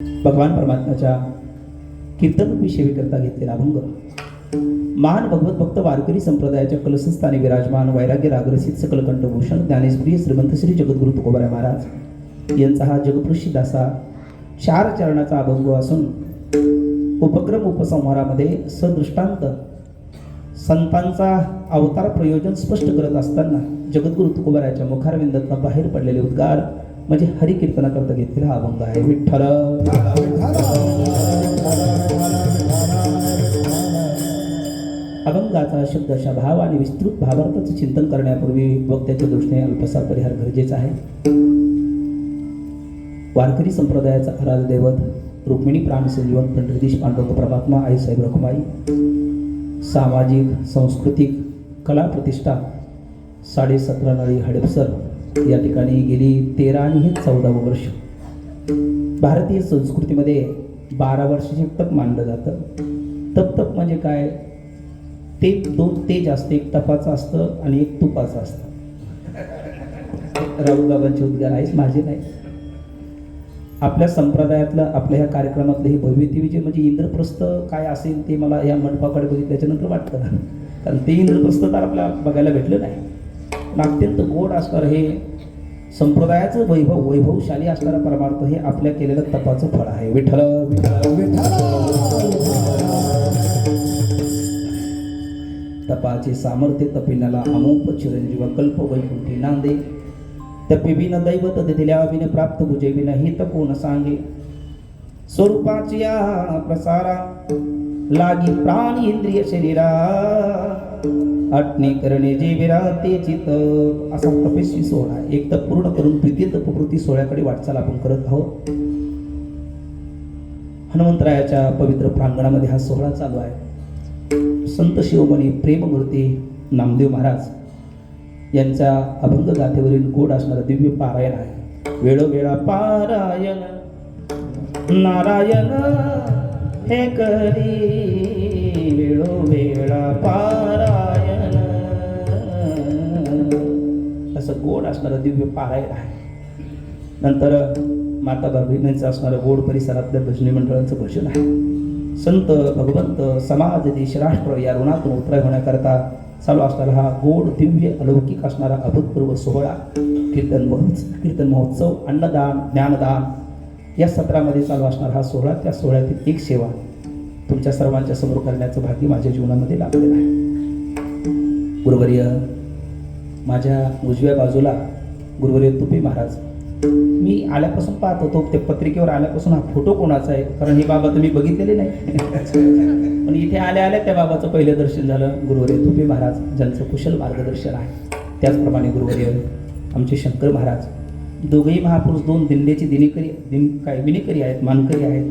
भगवान परमात्म्याच्या कीर्तनरूपी सेवेकरता घेतलेला अभंग महान भगवत भक्त वारकरी संप्रदायाच्या कलशस्थानी विराजमान वैराग्य रागरसित सकल कंठभूषण ज्ञानेश्वरी श्रीमंत श्री जगद्गुरु तुकोबाराय महाराज यांचा हा जगप्रसिद्ध असा 4 चरणाचा अभंग असून उपक्रम उपसंहारामध्ये सदृष्टांत संतांचा अवतार प्रयोजन स्पष्ट करत असताना जगद्गुरु तुकोबारायाच्या मुखारविंदातून बाहेर पडलेले उद्गार म्हणजे हरिकीर्तनाकरता घेतलेला अभंग आहे. विठ्ठल अभंगाचा शब्दशः भाव आणि विस्तृत भावार्थाचे चिंतन करण्यापूर्वी वक्त्याच्या दृष्टीने अल्पसा परिहार गरजेचा आहे. वारकरी संप्रदायाचा आराध्य दैवत रुक्मिणी प्राणसंजीवन पंढरीश पांडुरंग परमात्मा आईसाहेब रखुमाई सामाजिक सांस्कृतिक कला प्रतिष्ठा 17.5 नळी हडपसर या ठिकाणी गेली 13 आणि हे 14वे वर्ष भारतीय संस्कृतीमध्ये 12 वर्षाचे तप मानलं जातं. तप म्हणजे काय? ते 2 तेज असते, एक तपाचं असतं आणि एक तुपाचं असतं. राहुल बाबांचे उद्गार आहेच, माझे नाही. आपल्या संप्रदायातलं आपल्या ह्या कार्यक्रमातलं हे भव्यतेविजय म्हणजे इंद्रप्रस्थ काय असेल ते मला या मंडपाकडे बघितल्याच्यानंतर वाटतं, कारण ते इंद्रप्रस्थ तर आपल्याला बघायला भेटलं नाही. पण अत्यंत गोड असणारं हे संप्रदायाचं वैभवशाली असणारा परमार्थ हे आपल्या केलेलं तपाचं फळ आहे. विठ्ठल तपाचे सामर्थ्य तपिनाला अमोप चिरंजीव कल्प वैकुंठी नांदे तपे विन दैवत दिल्या विन प्राप्त बुजे विन हित कोण सांगे स्वरूपाची या प्रसारा लागी प्राण इंद्रिय शरीरा अटणे करणे जे विराते चित असा तपस्वी सोहळा. एक तप पूर्ण करून द्वितीय तपकृती सोहळ्याकडे वाटचाल आपण करत आहोत. हनुमंतरायाच्या पवित्र प्रांगणामध्ये हा सोहळा चालू आहे. संत शिवमणी प्रेममूर्ती नामदेव महाराज यांच्या अभंग गाथेवरील गोड असणारा दिव्य पारायण आहे. वेळोवेळा पारायण नारायण हे करी वेळोवेळा पारायण असं गोड असणारं दिव्य पारायण आहे. नंतर माता भगिनींचं असणारं गोड परिसरातल्या भजनी मंडळांचं भजन आहे. संत भगवंत समाज देश राष्ट्र या ऋणातून उतराय होण्याकरता चालू असणारा हा गोड दिव्य अलौकिक असणारा अभूतपूर्व सोहळा कीर्तन महोत्सव अन्नदान ज्ञानदान या सत्रामध्ये चालू असणारा हा सोहळा, त्या सोहळ्यातील एक सेवा तुमच्या सर्वांच्या समोर करण्याचं भाग्य माझ्या जीवनामध्ये लाभलेलं आहे. गुरुवर्य माझ्या उजव्या बाजूला गुरुवर्य तुपे महाराज. मी आल्यापासून पाहत होतो ते पत्रिकेवर आल्यापासून हा फोटो कोणाचा आहे, कारण हे बाबा तर मी बघितलेले नाही. पण इथे आल्या त्या बाबाचं पहिलं दर्शन झालं. गुरुवर्य तुपे महाराज ज्यांचं कुशल मार्गदर्शन आहे. त्याचप्रमाणे गुरुवर्य आमचे शंकर महाराज, दोघेही महापुरुष 2 दिंडेचे विनेकरी आहेत, मानकरी आहेत.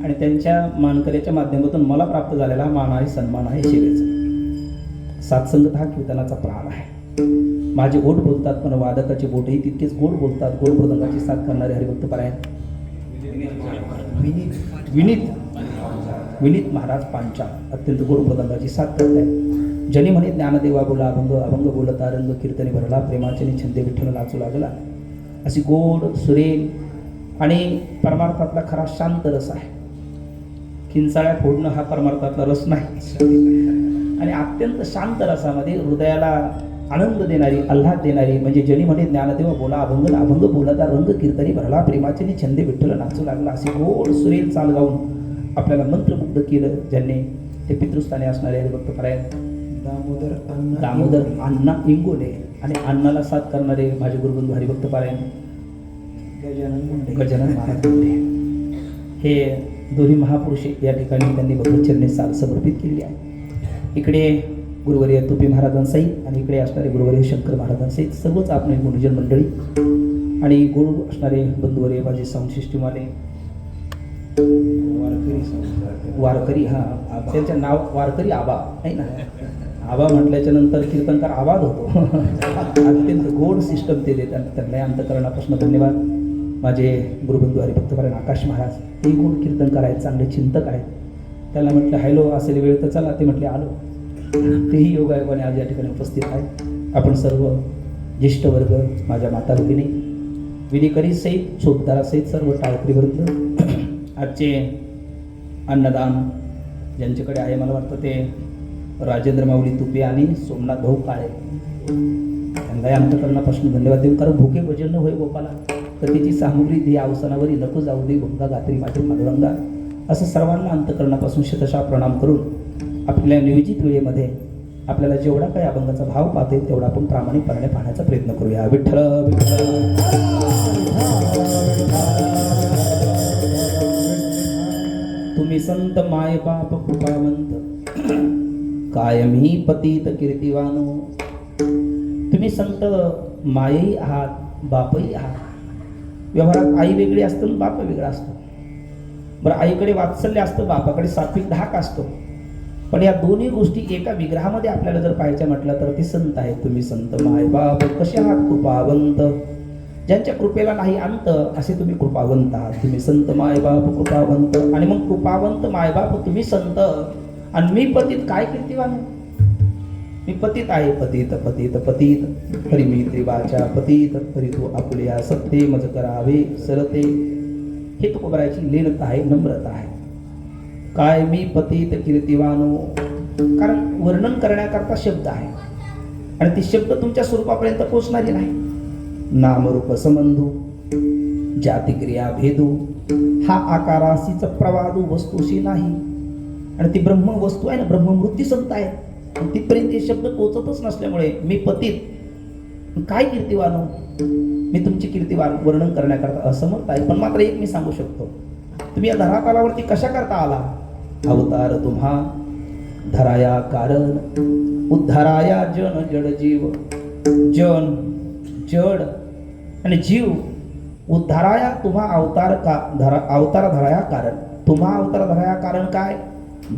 आणि त्यांच्या मानकऱ्याच्या माध्यमातून मला प्राप्त झालेला मान आहे, सन्मान आहे सेवेचा. सात्संगत हा कीर्तनाचा प्राण आहे. माझे ओठ बोलतात पण वादकाचे बोटही तितकेच गोड बोलतात. गोड मृदंगाची साथ करणारे हरिभक्त पारायण विनीत महाराज पांचाळ अत्यंत गोड मृदंगाची साथ करत आहेत. जनी म्हणे ज्ञानदेवा बोला अभंग अभंग बोलता रंग कीर्तनी भरला प्रेमाचे छंदे विठ्ठल नाचू लागला. अशी गोड सुरेल आणि परमार्थातला खरा शांत रस आहे. किंचाळ्या फोडणं हा परमार्थातला रस नाही. आणि अत्यंत शांत रसामध्ये हृदयाला आनंद देणारी आल्हाद देणारी म्हणजे जनी म्हणे ज्ञानदेवा बोला अभंग अभंग बोलता रंग कीर्तनी भरला प्रेमाचे छंदे विठ्ठल नाचू लागला. अशी गोड सुरेल चाल गाऊन आपल्याला मंत्रमुग्ध केलं ज्यांनी ते पितृस्थानी असणारे हरिभक्त पारायण दामोदर अण्णा इंगोले आणि अण्णाला साथ करणारे माझे गुरुबंधू हरिभक्त पारायण गजानन महाराज. हे दोन्ही महापुरुष या ठिकाणी त्यांनी भगवत चरणी साथ समर्पित केलेली आहे. इकडे गुरुवर्य तुपे महाराजांसहित आणि इकडे असणारे गुरुवर्य शंकर महाराजांसहित सर्वच आपले गुरुजन मंडळी आणि गुरु असणारे बंधुवर्य माझे साऊंड सिस्टीमवाले वारकरी. हा त्यांचं नाव वारकरी आबा आहे ना. आबा म्हटल्याच्या नंतर कीर्तनकार आवाज होतो. अत्यंत गोड सिस्टम ते देतात. त्यांना अंतकरणापासून धन्यवाद. माझे गुरुबंधू हरिभक्त पारायण आकाश महाराज ते गोड कीर्तनकार आहेत, चांगले चिंतक आहेत. त्याला म्हटलं हॅलो असेल वेळ तर चला, ते म्हटले आलो. तेही योगायोगाने आज या ठिकाणी उपस्थित आहेत. आपण सर्व ज्येष्ठ वर्ग, माझ्या माता भगिनी, विधिकरी सहित शोधदारासहित सर्व टाळकरीवृंद आजचे अन्नदान ज्यांच्याकडे आहे, मला वाटतं ते राजेंद्र माऊली तुपे आणि सोमनाथ भाऊ काळे, त्यांना अंतकरणापासून धन्यवाद देऊन, कारण भूके भजन होय गोपाला तर तिची सामुग्री दे अवसानावरी नको जाऊ दे भंगा गात्री माझे पांडुरंगा, असं सर्वांना अंतकरणापासून शतशः प्रणाम करून आपल्या नियोजित वेळेमध्ये आपल्याला जेवढा काही अभंगाचा भाव पाहता येईल तेवढा आपण प्रामाणिकपणे पाहण्याचा प्रयत्न करूया. विठ्ठल विठ्ठल. तुम्ही संत माय बाप कृपावंत कायमी पतित कीर्तिवानो, तुम्ही संत मायही आहात बापही आहात. व्यवहारात आई वेगळी असतो आणि बाप वेगळा असतो. बरं, आईकडे वात्सल्य असतं, बापाकडे सात्विक धाक असतो, पण या दोन्ही गोष्टी एका विग्रहामध्ये आपल्याला जर पाहायच्या म्हटलं तर ते संत आहेत. तुम्ही संत माय बाप कसे आहात कृपावंत, ज्यांच्या कृपेला नाही अंत असे तुम्ही कृपावंत आहात. तुम्ही संत माय बाप कृपावंत, आणि मग कृपावंत माय बाप तुम्ही संत, आणि मी पतित काय कीर्तिवान, मी पतित आहे. पतित पतित पतित हरी मी त्रिवाच्या पतित, हरी तू आपुल्या सत्ते मज करावे सरते. हे तुकोबरायची लेनता आहे, नम्रता आहे. काय मी पतित कीर्तिवानो, कारण वर्णन करण्याकरता शब्द आहे आणि ती शब्द तुमच्या स्वरूपापर्यंत पोचणारी नाही. नामरूप संबंधू जाती क्रिया भेदू, हा आकारासीच प्रवादू वस्तूशी नाही. आणि ती ब्रह्म वस्तू आहे ना, ब्रह्ममूर्ती संत आहे, तिथपर्यंत हे शब्द पोचतच नसल्यामुळे मी पतित काय कीर्तिवानो, मी तुमची कीर्तिवान वर्णन करण्याकरता असमर्थ आहे. पण मात्र एक मी सांगू शकतो, तुम्ही या धरातलावरती कशा करता आला. अवतार तुम्हा धराया कारण, उद्धाराया जन जड जीव. जन जड आणि जीव उद्धाराया तुम्हा अवतार का अवतार धराया कारण. तुम्हा अवतार धराया कारण काय,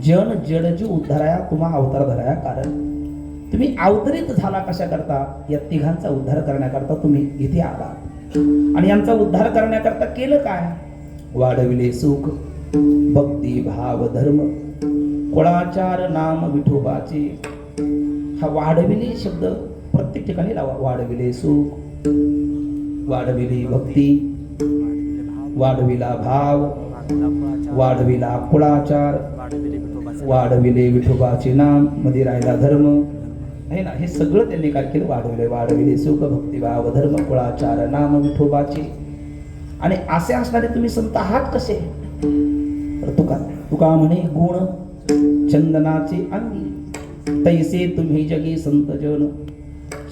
जन जड जीव उद्धाराया तुम्हा अवतार धराया कारण. तुम्ही अवतरित झाला कशा करता, या तिघांचा उद्धार करण्याकरता तुम्ही इथे आला. आणि यांचा उद्धार करण्याकरता केलं काय, वाढविले सुख भक्ती भाव धर्म कुळाचार नाम विठोबाचे. हा वाढविले शब्द प्रत्येक ठिकाणी लावा. वाढविले सुख, वाढविली भक्ती, वाढविला भाव, वाढविला कुळाचार, वाढविले विठोबाचे नाम, मध्ये राहिला धर्म आहे ना. हे सगळं त्यांनी काय केलं, वाढविले. वाढविले सुख भक्ती भाव धर्म कुळाचार नाम विठोबाचे. आणि असे असणारे तुम्ही संत आहात कसे. तुका म्हणे गुण चंदनाचे अंगी, तैसे तुम्ही जगी संत जन.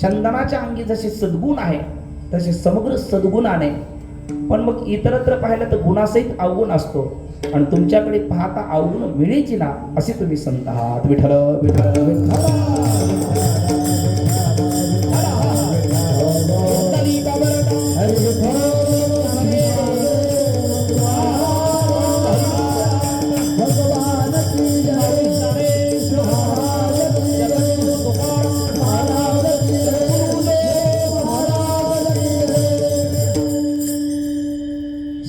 चंदनाच्या अंगी जसे सद्गुण आहे तसे समग्र सद्गुणाने, पण मग इतरत्र पाहिलं तर गुणासहित अवगुण असतो, आणि तुमच्याकडे पाहता अवगुण मिळेची ना असे तुम्ही संत आहात. विठ्ठल विठ्ठल विठ्ठल.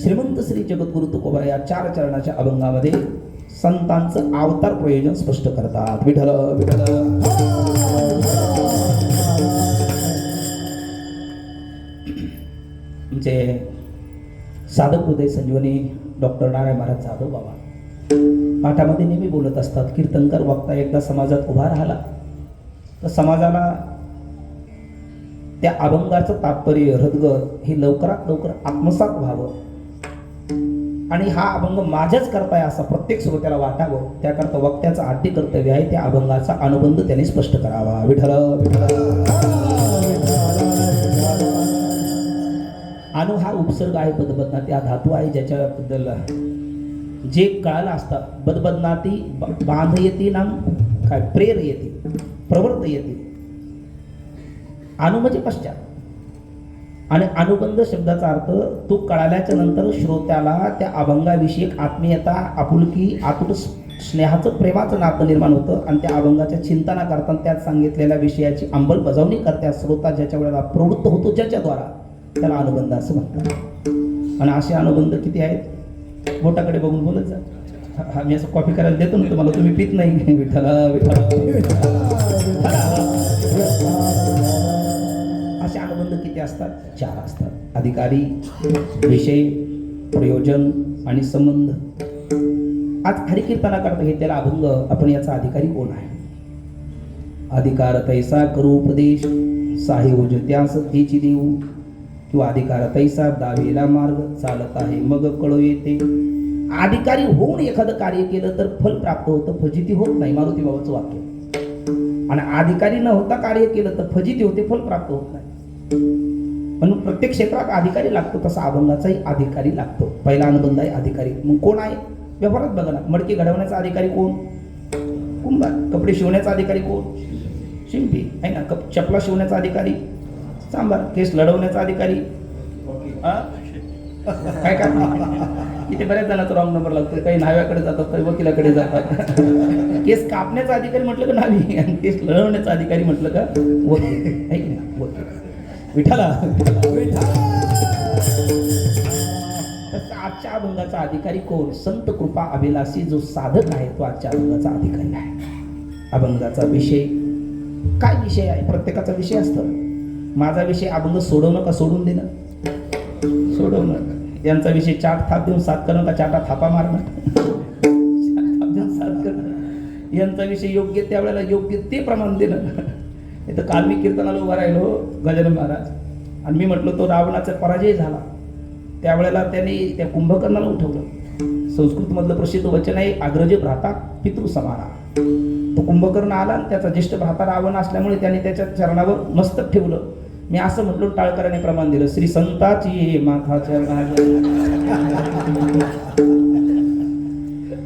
श्रीमंत श्री जगद्गुरु तुकोबा या 4 चरणाच्या अभंगामध्ये संतांचं अवतार प्रयोजन स्पष्ट करतात. विठ्ठल विठ्ठल. आमचे साधक हृदय संजीवनी डॉक्टर नारायण महाराज जाधव बाबा पाठामध्ये नेहमी बोलत असतात, कीर्तनकर वक्ता एकदा समाजात उभा राहिला तर समाजाला त्या अभंगाचं तात्पर्य हृदगत हे लवकरात लवकर आत्मसात व्हावं, आणि हा अभंग माझ्याच करताय असं प्रत्येक श्रोत्याला वाटावं, त्याकरता वक्त्याचं आद्य कर्तव्य आहे त्या अभंगाचा अनुबंध त्याने स्पष्ट करावा. विठ्ठल विठ्ठल. अनु हा उपसर्ग आहे, बदबदनाती हा धातू आहे ज्याच्याबद्दल जे कळालं असतं. बदबदनाती बांध येते ना काय प्रेर येते, प्रवर्त येते. अनु म्हणजे पश्चात, आणि अनुबंध शब्दाचा अर्थ तो कळाल्याच्या नंतर श्रोत्याला त्या अभंगाविषयी आत्मीयता, आपुलकी, आतुर स्नेहाचं प्रेमाचं नातं निर्माण होतं, आणि त्या अभंगाच्या चिंतना करताना त्यात सांगितलेल्या विषयाची अंमलबजावणी करत्या श्रोता ज्याच्या वेळेला प्रवृत्त होतो ज्याच्याद्वारा, त्याला अनुबंध असं म्हणतात. आणि असे अनुबंध किती आहेत, बोटाकडे बघून बोलत जा. हा मी असं कॉपी करायला देतो ना तुम्हाला, तुम्ही पित नाही. विठ्ठल विठ्ठल. असे अनुबंध किती असतात, 4 असतात. अधिकारी, विषय, प्रयोजन आणि संबंध. आज हरिकीर्तनाकरता घेतलेला अभंग आपण याचा अधिकारी कोण आहे? अधिकार तैसा करू उपदेश साही उजत्यास तेची देऊ, किंवा अधिकार तैसा दावेला मार्ग चालत आहे मग कळू येते. अधिकारी होऊन एखादं कार्य केलं तर फल प्राप्त होतं, फजिती होत नाही, मारुती बाबाचं वाक्य. आणि अधिकारी न होता कार्य केलं तर फजिती होते, फल प्राप्त होत नाही. म्हणून प्रत्येक क्षेत्रात अधिकारी लागतो, तसा अभंगाचाही अधिकारी लागतो. पहिला अनुबंध आहे अधिकारी. मग कोण आहे? व्यवहारात बघा ना, मडके घडवण्याचा अधिकारी कोण? कुंभार. कपडे शिवण्याचा अधिकारी कोण? शिंपी आहे ना. चपला शिवण्याचा अधिकारी सांबार. केस लढवण्याचा अधिकारी काय काय इथे बऱ्याच जणांचा रॉंग नंबर लागतो. काही न्हाव्याकडे जातात, काही वकिलाकडे जातात. केस कापण्याचा अधिकारी म्हटलं का न्हावी, आणि केस लढवण्याचा अधिकारी म्हटलं का वकील. आहे की नाही? वकील. विठाला आजच्या अभंगाचा अधिकारी कोण? संत कृपा अभिलाषी जो साधक आहे तो आजच्या अभंगाचा अधिकारी आहे. अभंगाचा विषय काय? विषय आहे, प्रत्येकाचा विषय असतो. माझा विषय अभंग सोडवणं का सोडून देणं? सोडवणं. यांचा विषय चाट थाप देऊन सात करणं का चाटा थापा मारणं? थाप देऊन सात करणं. यांचा विषय योग्य त्यावेळेला योग्य ते प्रमाण देणं. इथं काल मी कीर्तनाला उभा राहिलो गजानन महाराज, आणि मी म्हटलं तो रावणाचा पराजय झाला त्यावेळेला त्यांनी त्या कुंभकर्णाला उठवलं. संस्कृत मधलं प्रसिद्ध वचन आहे, अग्रज भ्राता पितृ समाना. तो कुंभकर्ण आला आणि त्याचा ज्येष्ठ भ्राता रावण असल्यामुळे त्याने त्याच्या चरणावर मस्तक ठेवलं. मी असं म्हटलं, टाळकराने प्रमाण दिलं, श्री संताची माथा चरणावर.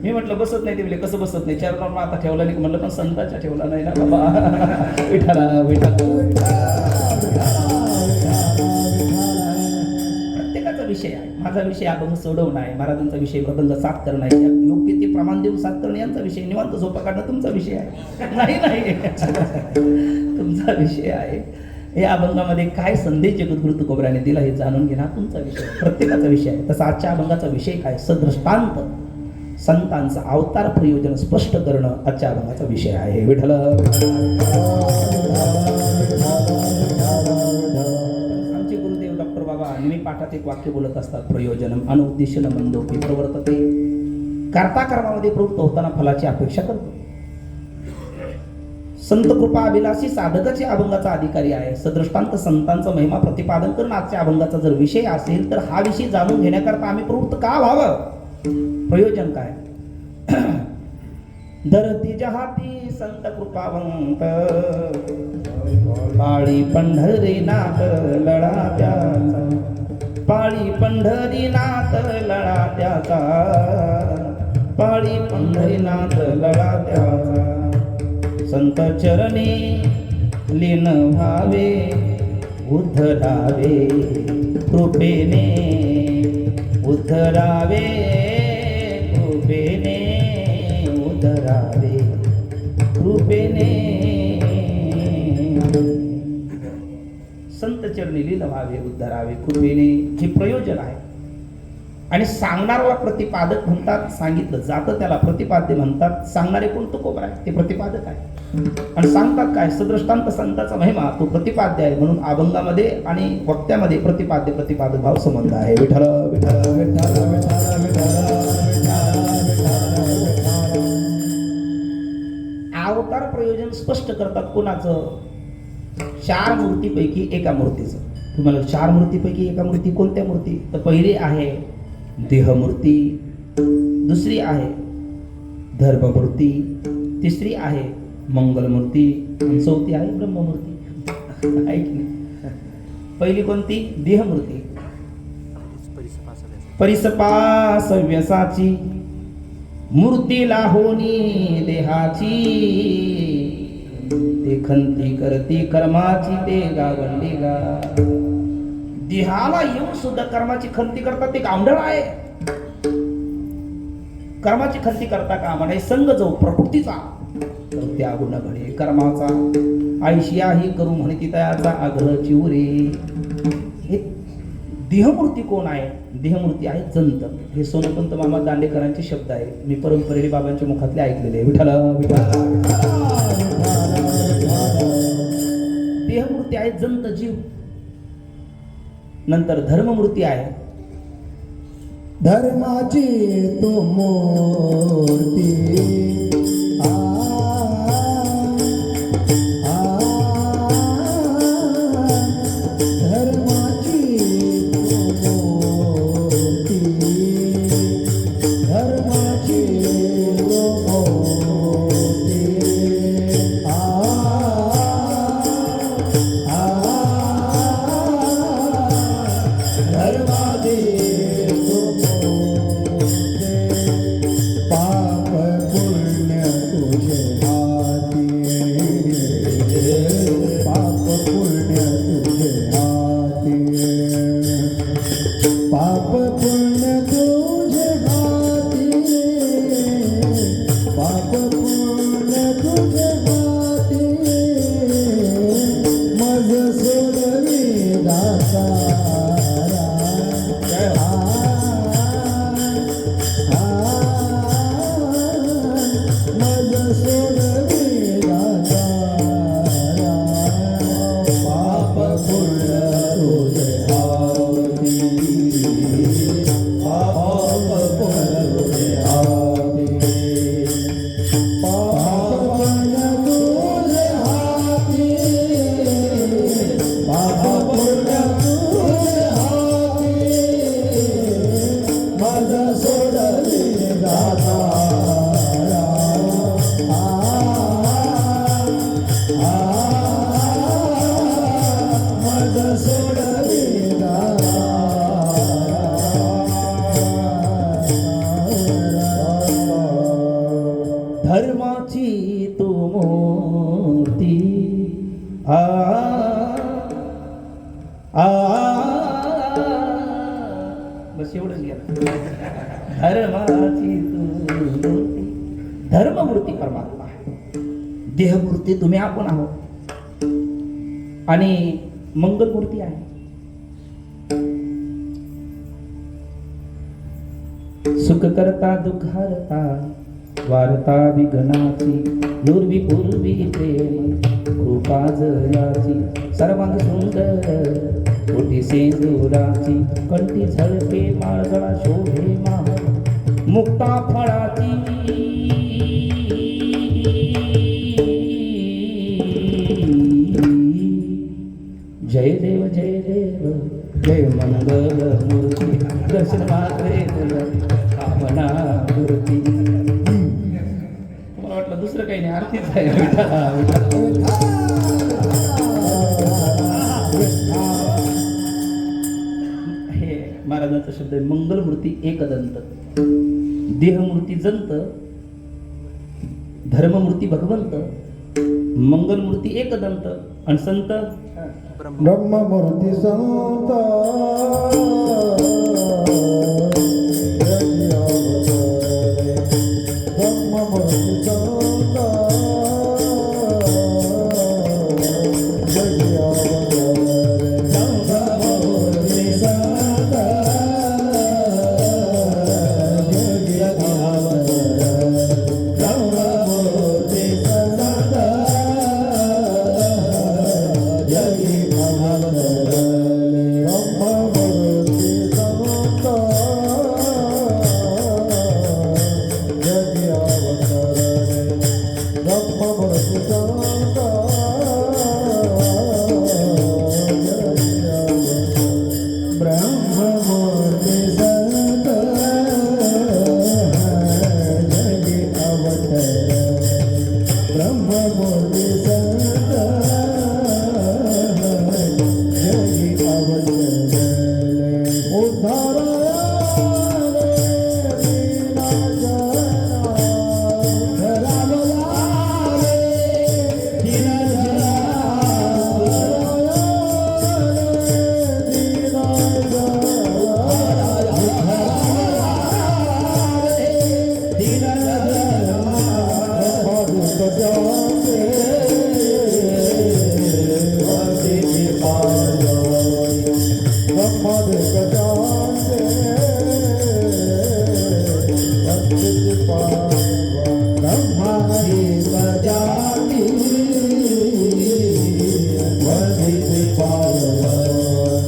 मी म्हटलं बसत नाही. ते बोलले कसं बसत नाही? चरणावर माथा ठेवला नाही. म्हटलं पण संतांच्या ठेवला नाही ना बाबा. विठाला प्रत्येकाचा विषय आहे. माझा विषय अभंग सोडवणं आहे, महाराजांचा विषय मृदंग साथ करणं आहे, योग्य ते प्रमाण देऊन साथ करणं यांचा विषय. निवांत झोपा काढणं तुमचा विषय आहे. नाही तुमचा विषय आहे. या अभंगामध्ये काय संदेश जगद्गुरु तुकोबराने दिला हे जाणून घेणं तुमचा विषय, प्रत्येकाचा विषय आहे. तसा आजच्या अभंगाचा विषय काय? सदृष्टांत संतांचा अवतार प्रयोजन स्पष्ट करणं आजच्या अभंगाचा विषय आहे. विठ्ठल आमचे गुरुदेव डॉक्टर बाबा नेहमी पाठात एक वाक्य बोलत असतात, प्रयोजनम अनुद्दिश्य मंदोपी प्रवर्तते. कर्ता कर्मामध्ये प्रवृत्त होताना फलाची अपेक्षा करतो. संत कृपा अभिलाषी साधकाचे अभंगाचा अधिकारी आहे. सदृष्टांत संतांचा महिमा प्रतिपादन करणं आजच्या अभंगाचा जर विषय असेल तर हा विषय जाणून घेण्याकरता आम्ही प्रवृत्त का व्हावं? प्रयोजन काय? धरती जहाती संत कृपावंत, पाळी पंढरीनाथ लढा त्याचा, पाळी पंढरीनाथ लढा त्याचा, पाळी पंढरीनाथ लढा त्याचा. संत चरणी लीन व्हावे, उद्धरावे कृपेने, उद्धरावे कृपेने, उद्धरावे कृपेने. संत चरणी लीन व्हावे, उद्धरावे कृपेने हे प्रयोजन आहे. आणि सांगणाऱ्याला प्रतिपादक म्हणतात. सांगितलं जातं त्याला प्रतिपाद्य म्हणतात. सांगणारे कोण? तुकोबर आहे, ते प्रतिपादक आहे. आणि सांगतात काय? सदृष्टांत संतांचा महिमा तो प्रतिपाद्य आहे. म्हणून अभंगामध्ये आणि वक्त्यामध्ये प्रतिपाद्य प्रतिपादक भाव संबंध आहे. विठ्ठल विठ्ठल विठ्ठल विठ्ठल. अवतार प्रयोजन स्पष्ट करतात. कोणाचं? 4 मूर्तीपैकी एका मूर्तीचं. तुम्हाला 4 मूर्तीपैकी एका मूर्ती कोणत्या मूर्ती? तर पहिली आहे देहमूर्ती, दुसरी आहे धर्ममूर्ती, तिसरी आहे मंगलमूर्ती, आणि चौथी आहे ब्रह्ममूर्ती. ऐक नाही, पहिली कोणती? देहमूर्ती. परिसपास व्यसाची मूर्तीला होनी देहाची, ते खंती करती कर्माची ते गावंडीला. देहाला येऊन सुद्धा कर्माची खंती करतात ते गावंढळ आहे. कर्माची खंती करता का म्हणे संग जो प्रकृतीचा त्या गुण घडे कर्माचा, आयशियाही करू म्हणती तयाचा आग्रह चिवरे. हे देहमूर्ती कोण आहे? देहमूर्ती आहे जंत. हे सोनपंत मामा दांडेकरांचे शब्द आहे. मी परंपरेने बाबांच्या मुखातले ऐकलेले. विठ्ठल देहमूर्ती आहे जंत जीव. नंतर धर्ममूर्ती आहे. धर्माची तो मूर्ती आ, आ, धर्माची तो मूर्ती, धर्माची तो मूर्ती आ, आ, धर्माची पाप पुण्य तुझे हाती, पाप पुण्य तुझे हाती, पाप पुण्य तुझे हाती, पाप पुण्य तुझे हाती, मज सोडवी दातारा मज सोडवी दातारा, पाप पुण्य तुझे हाती, पाप पुण्य तुझे हाती, पाप पुण्य तुझे हाती, पाप पुण्य तुझे हाती, मज सोडवी दातारा, मज सोडवी धर्माची तू मूर्ती आ, आ, बस एवढंच गेलं. धर्माची तू मूर्ती, धर्ममूर्ती परमात्मा आहे. देहमूर्ती तुम्ही आपण आहोत आणि मंगलमूर्ती आहे. सुख करता दुःखारता वार्ता विघ्नाची, नुर्वी पूर्वी प्रेम कृपा जयाची, सर्वांग सुंदर कोटी सेंदुराची, कंठी झळके माळगळा शोभे माळ मुक्ता फळाची, जय देव जय देव जय मंगल मूर्ती, दर्शन मात्रे आपणा मूर्ती. मला वाटलं दुसरं काही नाही, आरतीच आहे. विठ्ठला, विठ्ठला. हे महाराजांचा शब्द आहे. मंगलमूर्ती एकदंत, देहमूर्ती जंत, धर्ममूर्ती भगवंत, मंगलमूर्ती एकदंत आणि संत ब्रह्ममूर्ती संत, ब्रह्ममूर्ती संत,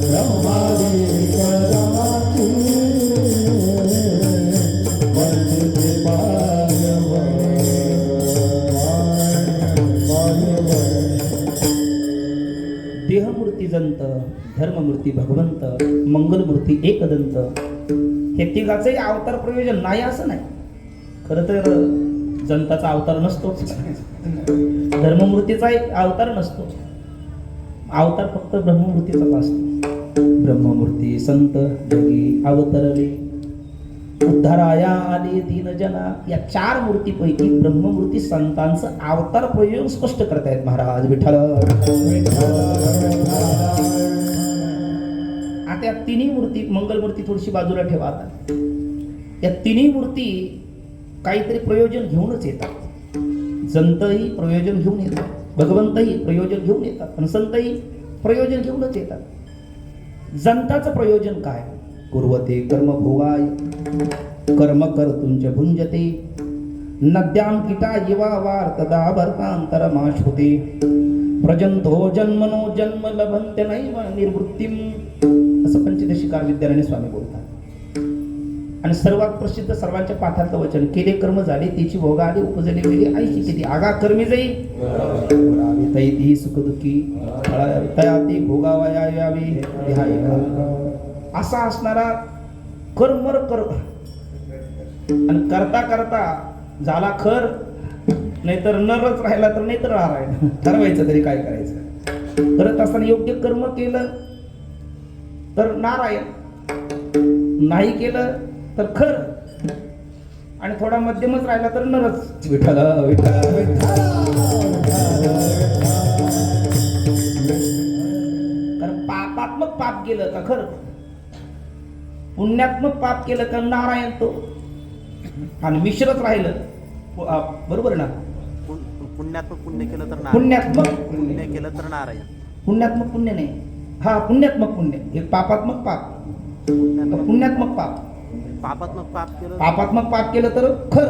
ब्रह्मादि वर्तिते मायवर देहमूर्ती जंत, धर्ममूर्ती भगवंत, मंगलमूर्ती एकदंत, हे तिघाचंही अवतार प्रयोजन नाही असं नाही. खरं तर जंताचा अवतार नसतोच, धर्ममूर्तीचा एक अवतार नसतो, अवतार फक्त ब्रह्ममूर्तीचाच असतो. ब्रह्ममूर्ती संत जगी अवतरले, उद्धाराया आले दीन जना. या चार मूर्तीपैकी ब्रह्ममूर्ती संतांचं अवतार प्रयोग स्पष्ट करतायत महाराज. विठ्ठल आता या तिन्ही मूर्ती, मंगलमूर्ती थोडीशी बाजूला ठेवा. आता या तिन्ही मूर्ती काहीतरी प्रयोजन घेऊनच येतात. जंतही प्रयोजन घेऊन येतात, भगवंतही प्रयोजन घेऊन येतात, आणि संतही प्रयोजन घेऊनच येतात. जंताचं प्रयोजन काय? कुर्वते कर्म भोगाय, कर्म कर्तुंच भुंजते, नद्यां कीटा युवा वार्तदा भरतांतरमाश होते, प्रजंतो जन्मनो जन्म लभन्ते नैव निर्वृत्तिम, असं पंचदशिकार विद्यारायण स्वामी बोलतात. आणि सर्वात प्रसिद्ध सर्वांच्या पाठातलं वचन, केले कर्म झाले त्याची भोगा आली, उपजली वेळी आईची किती आगा कर्मी जाई तैती सुख दुःखी तया ती भोगावया यावी विहाय. असा असणारा कर्मर कर, आणि करता करता झाला खर, नाहीतर नरच राहिला तर नाहीतर राहायला, ठरवायचं तरी काय करायचं. करत असताना योग्य कर्म केलं तर नारायण, नाही केलं तर खर, आणि थोडा मध्यमच राहिला तर नरच. विठ्ठल विठ्ठल विठ्ठल. कारण पापात्मक पाप केलं का खर, पुण्यात्मक पाप केलं का नारायण तो, आणि मिश्रच राहिलं. बरोबर ना? पुण्यात्मक पुण्य केलं तर नारायण, पुण्यात्मक पुण्य केलं तर नारायण. पुण्यात्मक पुण्य नाही, हा पुण्यात्मक पुण्य. हे पापात्मक पाप, पुण्यात्मक पाप. पापात्मक पाप केलं, पापात्मक पाप केलं तर खर,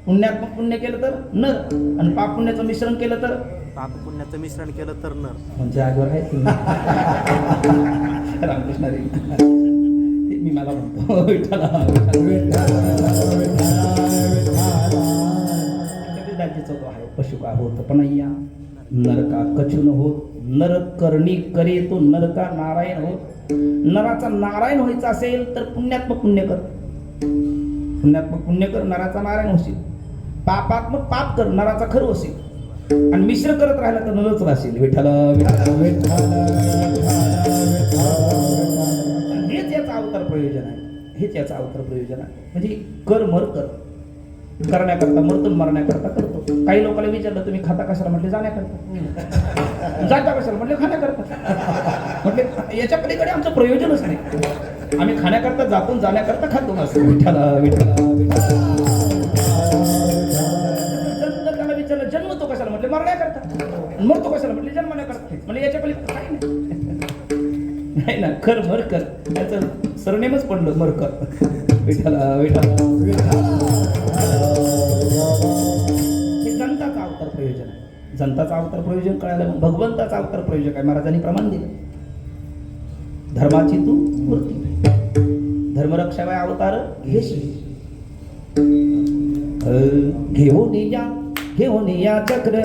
पुण्यात्मक पुण्य केलं तर नर, आणि पाप पुण्याचं मिश्रण केलं तर पाप पुण्याचं मिश्रण केलं तर नर. म्हणजे आजवर आहे रामकृष्ण रे, मी मला म्हणतो विठ्ठला राज्याचा तो आहे. पशुका होत पणय्या, नरका कछुन होत, नर करणी करे तो नरका नारायण होत. नराचा नारायण व्हायचा असेल तर पुण्यात्मक पुण्य कर, पुण्यात्मक पुण्य कर, नराचा नारायण होशील. पापात्मक पाप कर, नराचा खरं होशील. आणि मिश्र करत राहिला तर नरच राहशील. विठ्ठल हेच याचं अवतार प्रयोजन आहे, हेच याचं अवतार प्रयोजन आहे. म्हणजे कर मर कर, करण्याकरता मरतो, मरण्याकरता करतो. काही लोकांना विचारलं तुम्ही खाता कशाला, म्हटले जाण्याकरता. जाता कशाला, म्हटले खाण्याकरता. म्हटले याच्या पलीकडे आमचं प्रयोजनच नाही, आम्ही खाण्याकरता जातो, जाण्याकरता खातो. असं विठ्ठला विठ्ठला विठ्ठला. त्याला विचारलं जन्मतो कशाला, म्हटले मरण्याकरता. मरतो कशाला, म्हटले जन्मण्याकरता. म्हणजे याच्या पलीकडे काही नाही ना. खर मर कर, याचं सरनेमच पडलं मरकर. विठ्ठला विठ्ठला विठ्ठला. हे जनताचं अवतार प्रयोजन आहे. जनताचं अवतार प्रयोजन कळालं, मग भगवंताचं अवतार प्रयोजन काय? महाराजांनी प्रमाण दिलं, धर्माची तू मूर्ती, धर्मरक्षावाय अवतार घेशील. घेऊन या चक्र घेऊन या चक्र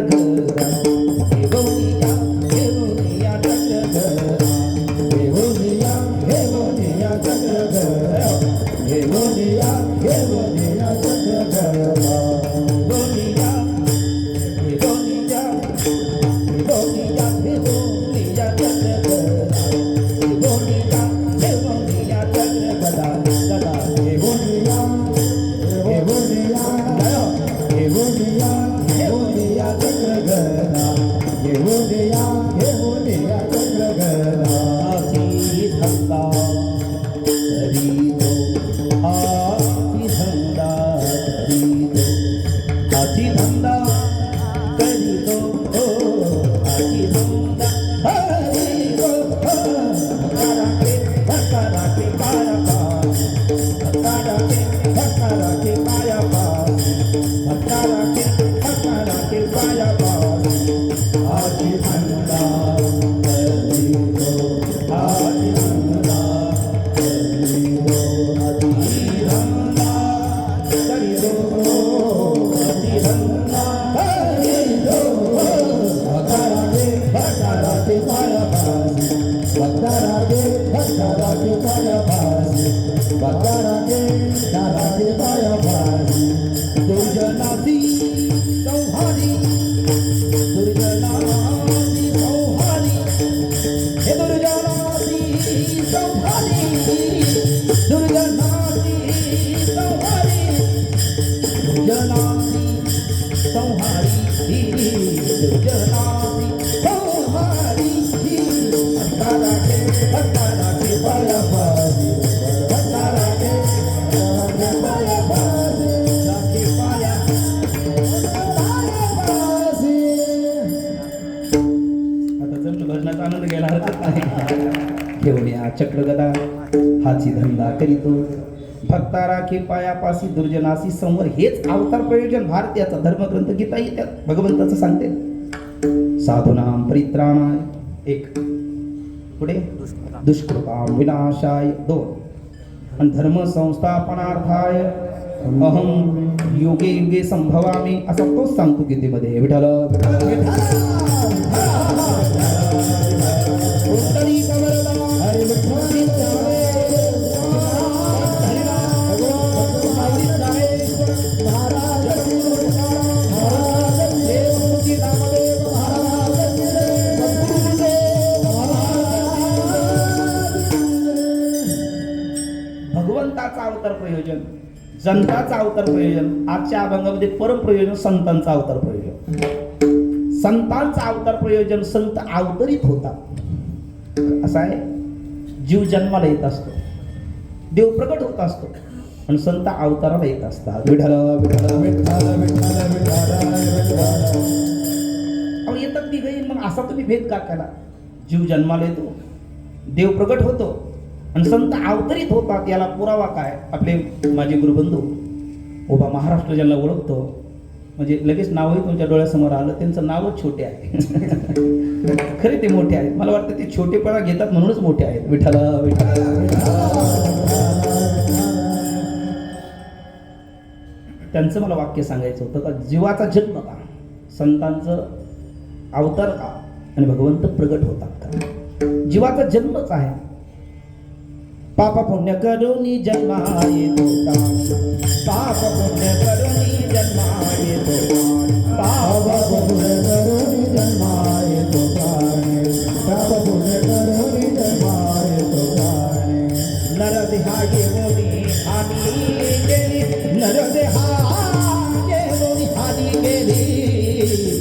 दुर्जनासी संहारी दुर्जनासी संहारी हत्ता राखे पाया पासी हत्ता राखे पाया पासी राखे पाया पासी. आता जमलं भजनाचा आनंद घ्यायला हरकत नाही. घेऊन या चक्रगदा हाची धंदा करीतो भक्ता राखे पायापासी दुर्जनासी संवर. हेच अवतार प्रयोजन भारतीयाचा धर्मग्रंथ गीता त्यात भगवंताचं सांगते. साधूनाम परित्राणाय एक, पुढे दुष्कृताम विनाशाय दोन, आणि धर्म संस्थापनार्थाय अहम युगे युगे संभवामी असा तोच सांगतो गीतेमध्ये. विठ्ठल भगवंताचा अवतार प्रयोजन, जनताचा अवतार प्रयोजन, आजच्या अभंगामध्ये परम प्रयोजन संतांचा अवतार प्रयोजन. संतांचा अवतार प्रयोजन, संत अवतरित होतात. असं आहे, जीव जन्माला येत असतो, देव प्रकट होत असतो, आणि संत अवताराला येत असतात. विठ्ठल विठ्ठल विठ्ठल विठ्ठल विठ्ठल. अहो येतात ती गई, मग असा तुम्ही भेद का केला? जीव जन्माला येतो, देव प्रकट होतो, आणि संत अवतरित होतात. याला पुरावा काय? आपले माझे गुरुबंधू उभा महाराष्ट्र ज्यांना ओळखतो, म्हणजे लगेच नावही तुमच्या डोळ्यासमोर आलं. त्यांचं नावच छोटे आहे. खरे ते मोठे आहेत. मला वाटतं ते छोटेपणा घेतात म्हणूनच मोठे आहेत. विठ्ठल विठ्ठल. त्यांचं मला वाक्य सांगायचं होतं का जीवाचा जन्म का, संतांचं अवतार का, आणि भगवंत प्रगट होतात का. जीवाचा जन्मच आहे. पाप पुण्य करुणी जन्मा येतो, पाप पुण्य करुणी जन्मा येतो, पाप पुण्य करुणी जन्मा येतो, पाप पुण्य करुणी जन्मा येतो. नरदेहाये मोनी हानी गेली, नरदेहाये मोनी हानी गेली,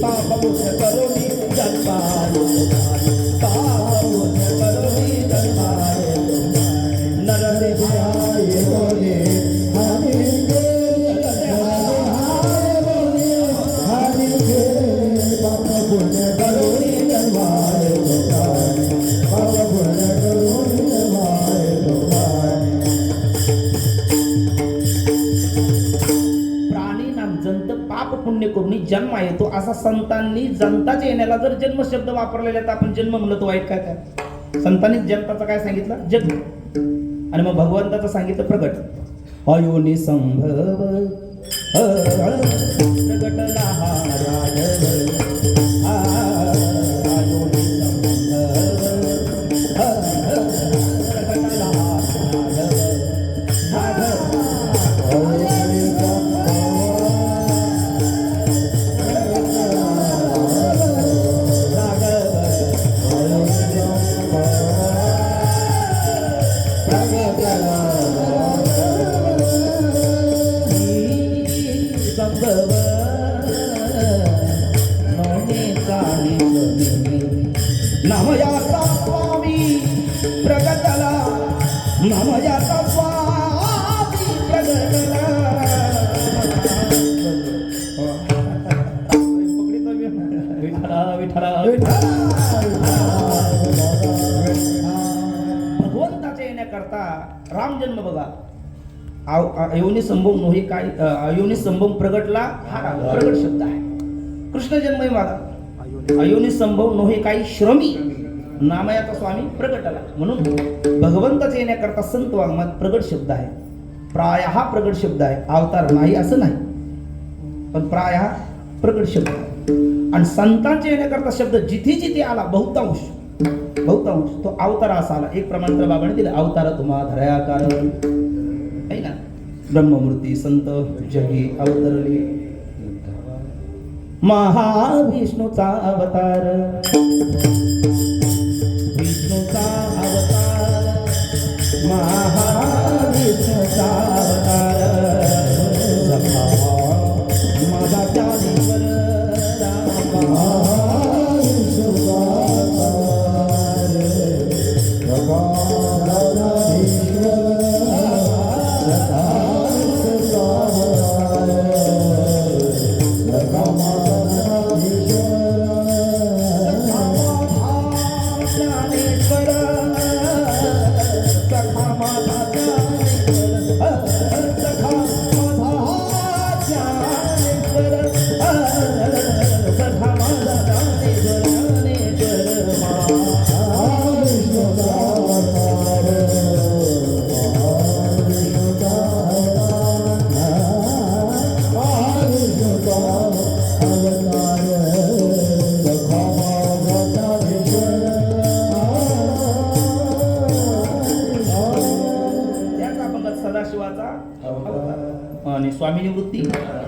पाप पुण्य करुणी जन्मा येतो, पाप पुण्य करुणी जन्मा येतो. नरदेहाये मोनी हानी गेली, हानी गेली, पाप पुण्य करुणी जन्मा येतो, पाप पुण्य करुणी जन्मा येतो. प्राणी नाम जंत पाप पुण्य करून जन्मा येतो, असा संतांनी जनताच्या येण्याला जर जन्म शब्द वापरलेला तर आपण जन्म म्हणलं तो वाईट काय? काय संतांनी जनताचा काय सांगितलं? जन्म. आणि मग भगवंताचं सांगितलं प्रगट. अयोनी संभव प्रगटला हा राघव, अयोनी संभव प्रगटला हा राघव, अयोनी संभव नामयाचा स्वामी प्रगटला, नामयाचा स्वामी प्रगटला. भगवंताच्या येण्याकरता राम जन्म बघा. अयोनी संभव नोही काय, अयोनी संभव प्रगटला हा प्रगट शब्द आहे. कृष्ण जन्म माझा अयोनी संभव नोही काही श्रमी, नामयाचा स्वामी प्रगटला. म्हणून भगवंताच्या येण्याकरता संत वाङ्मयात प्रगट शब्द आहे. प्राय हा प्रगट शब्द आहे, अवतार नाही असं नाही, पण प्राय हा प्रगट शब्द आहे. आणि संतांच्या येण्याकरता शब्द जिथे जिथे आला बहुतांश तो अवतार असा आला. एक प्रमाण तर बाबाने दिलं, अवतार तुम्हा धरया कारण आहे ना, ब्रह्ममूर्ती संत जगी अवतरले. महाविष्णूचा अवतार, विष्णूचा अवतार, महाविष्णूचा अवतार, आणि स्वामीनी वृत्ती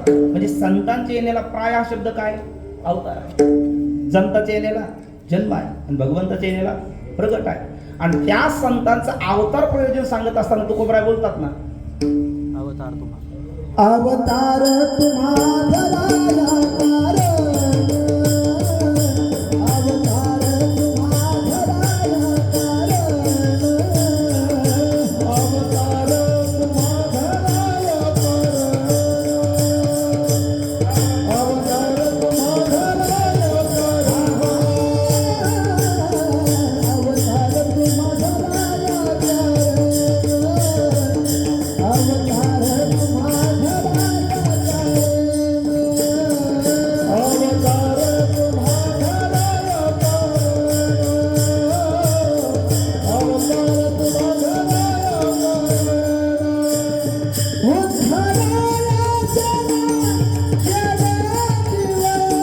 म्हणजे संतांच्या येण्याला प्राय हा शब्द काय अवतार आहे. जनताच्या येण्याला जन्म आहे आणि भगवंताच्या येण्याला प्रगट आहे. आणि त्या संतांचं अवतार प्रयोजन सांगत असताना तुकोबराय बोलतात ना, अवतार तुम्हा अवतार तुम्हा धराया कारण, अवतार तुम्हा धराया कारण, अवतार तुम्हा धराया कारण, अवतार तुम्हा धराया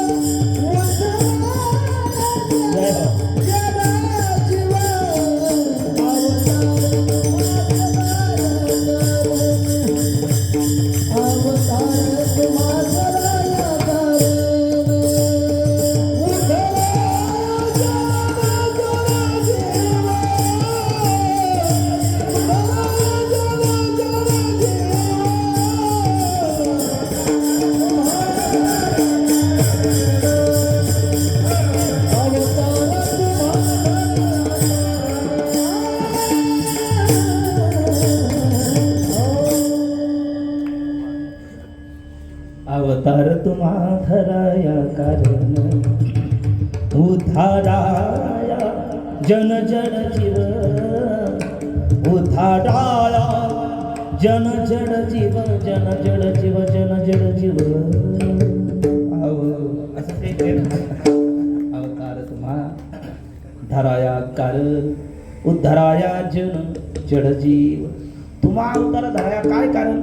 कारण, अवतार तुम्हा धराया अवतार तुम्हा धराया कारण, उद्धाराया जन जड जीव, उद्धाराया जन जड जीव, जन जड जीव, जन जड जीव. असं ते अवतार तुम्हा धराया कारण, उद्धाराया जन जड जीव. तुम्हा अवतार धराया काय कारण,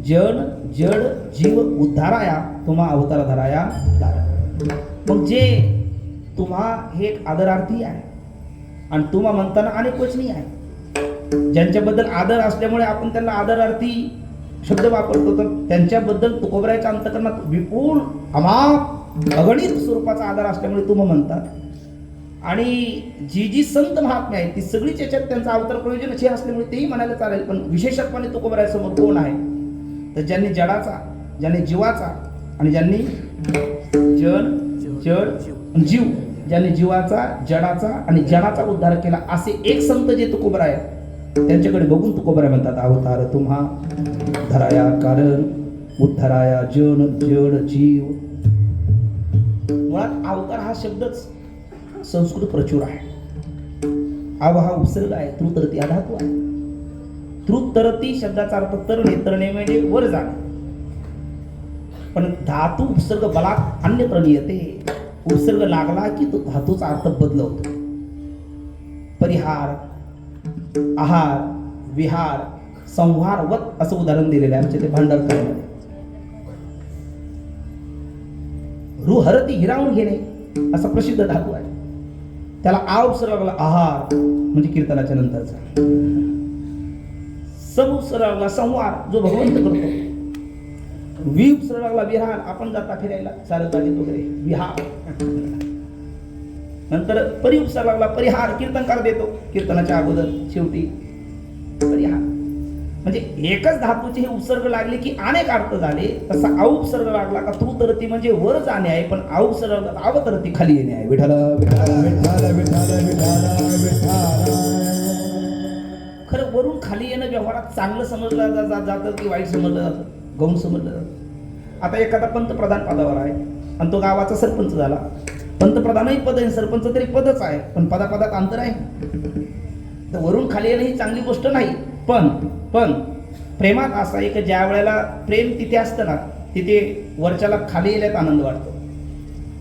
जन जड जीव उद्धाराया तुम्हा अवतार धराया कारण. मग जे तुम्हा हे एक आदरार्थी आहे आणि तुम्हा म्हणताना अनेक वचनी आहे. ज्यांच्याबद्दल आदर असल्यामुळे आपण त्यांना आदरार्थी शब्द वापरतो, तर त्यांच्याबद्दल तुकोबरायच्या अंतकरणात विपुल अमाप अगणित स्वरूपाचा आदर असल्यामुळे तुम्ही म्हणतात. आणि जी जी संत महात्मे आहेत ती सगळीच याच्यात त्यांचा अवतार प्रयोजन हे असल्यामुळे तेही म्हणायला चालेल. पण विशेषत्वाने तुकोबरायासमोर कोण आहे तर ज्यांनी जडाचा, ज्यांनी जीवाचा आणि ज्यांनी जड जड जीव, ज्यांनी जीवाचा जडाचा आणि जडाचा उद्धार केला असे एक संत जे तुकोबराय त्यांच्याकडे बघून तुकोबराय म्हणतात अवतार तुम्हा धराया कारण, उद्धाराया जन जड जीव. मुळात अवतार हा शब्दच संस्कृत प्रचूर आहे. अव हा उपसर्ग आहे, तृतरती हा धातू आहे. तृतरती शब्दाचा अर्थ तरणे, तरणे म्हणजे वर जाणे. पण धातू उपसर्ग बलात् अन्यत्र नियते. उपसर्ग लागला की तो धातूचा अर्थ बदलवतो. परिहार, आहार, विहार, संहार वत असं उदाहरण दिलेलं आहे आमच्या ते भांडारकरमध्ये. रुहरती हिरावून घेणे असा प्रसिद्ध धातू आहे. त्याला आ उपसर्ग लागला आहार म्हणजे कीर्तनाच्या नंतरचा. सब उपसर्ग लागला संहार जो भगवंत करतो. वि उपसर्ग लागला विहार आपण जाता फिरायला चालत जागेत वगैरे विहार. नंतर परि उपसर्ग लागला परिहार कीर्तनकार देतो कीर्तनाच्या अगोदर शेवटी परिहार. म्हणजे एकच धातूचे हे उपसर्ग लागले की अनेक अर्थ झाले. तसा आ उपसर्ग लागला का तृतरती म्हणजे वर जाणे आहे, पण आ उपसर्ग अवतरती खाली येणे आहे. विठ्ठल विठ्ठल विठ्ठल विठ्ठल विठ्ठल विठ्ठल. खरं वरून खाली येणं व्यवहारात चांगलं समजलं जातं की वाईट समजलं जातं, गौण समजलं जातं. आता एखादा पंतप्रधान पदावर आहे आणि तो गावाचा सरपंच झाला. पंतप्रधानही पद आहे, सरपंच तरी पदच आहे, पण पदापदात अंतर आहे. तर वरून खाली येणं ही चांगली गोष्ट नाही. पण प्रेमात असं आहे की ज्या वेळेला प्रेम तिथे असतं ना तिथे वरच्याला खाली येण्यात आनंद वाटतो.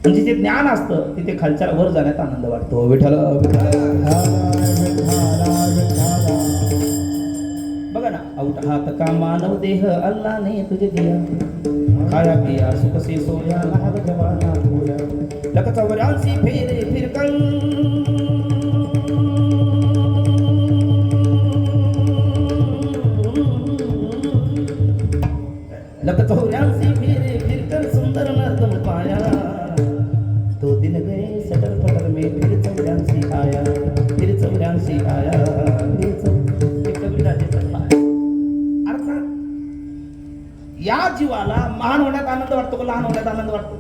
आणि जिथे ज्ञान असतं तिथे खालच्याला वर जाण्यात आनंद वाटतो. विठ्ठल बघा ना, औट हात का मानव देह अल्लाने तुझे दिया, खाया पिया सुख से सोया लाभ जवाना भूला, लख चौऱ्यांशी फेरे फिरकन लग 84 फेरे फिरकर सुंदर नर्तन पाया, 2 दिन गए सटर फटर में फिर 84 आया, फिर 84 आया, फिर 84 कबीराचे पाय. अर्थात या जीवाला महान होण्यात आनंद वाटतो का लहान होण्यात आनंद वाटतो?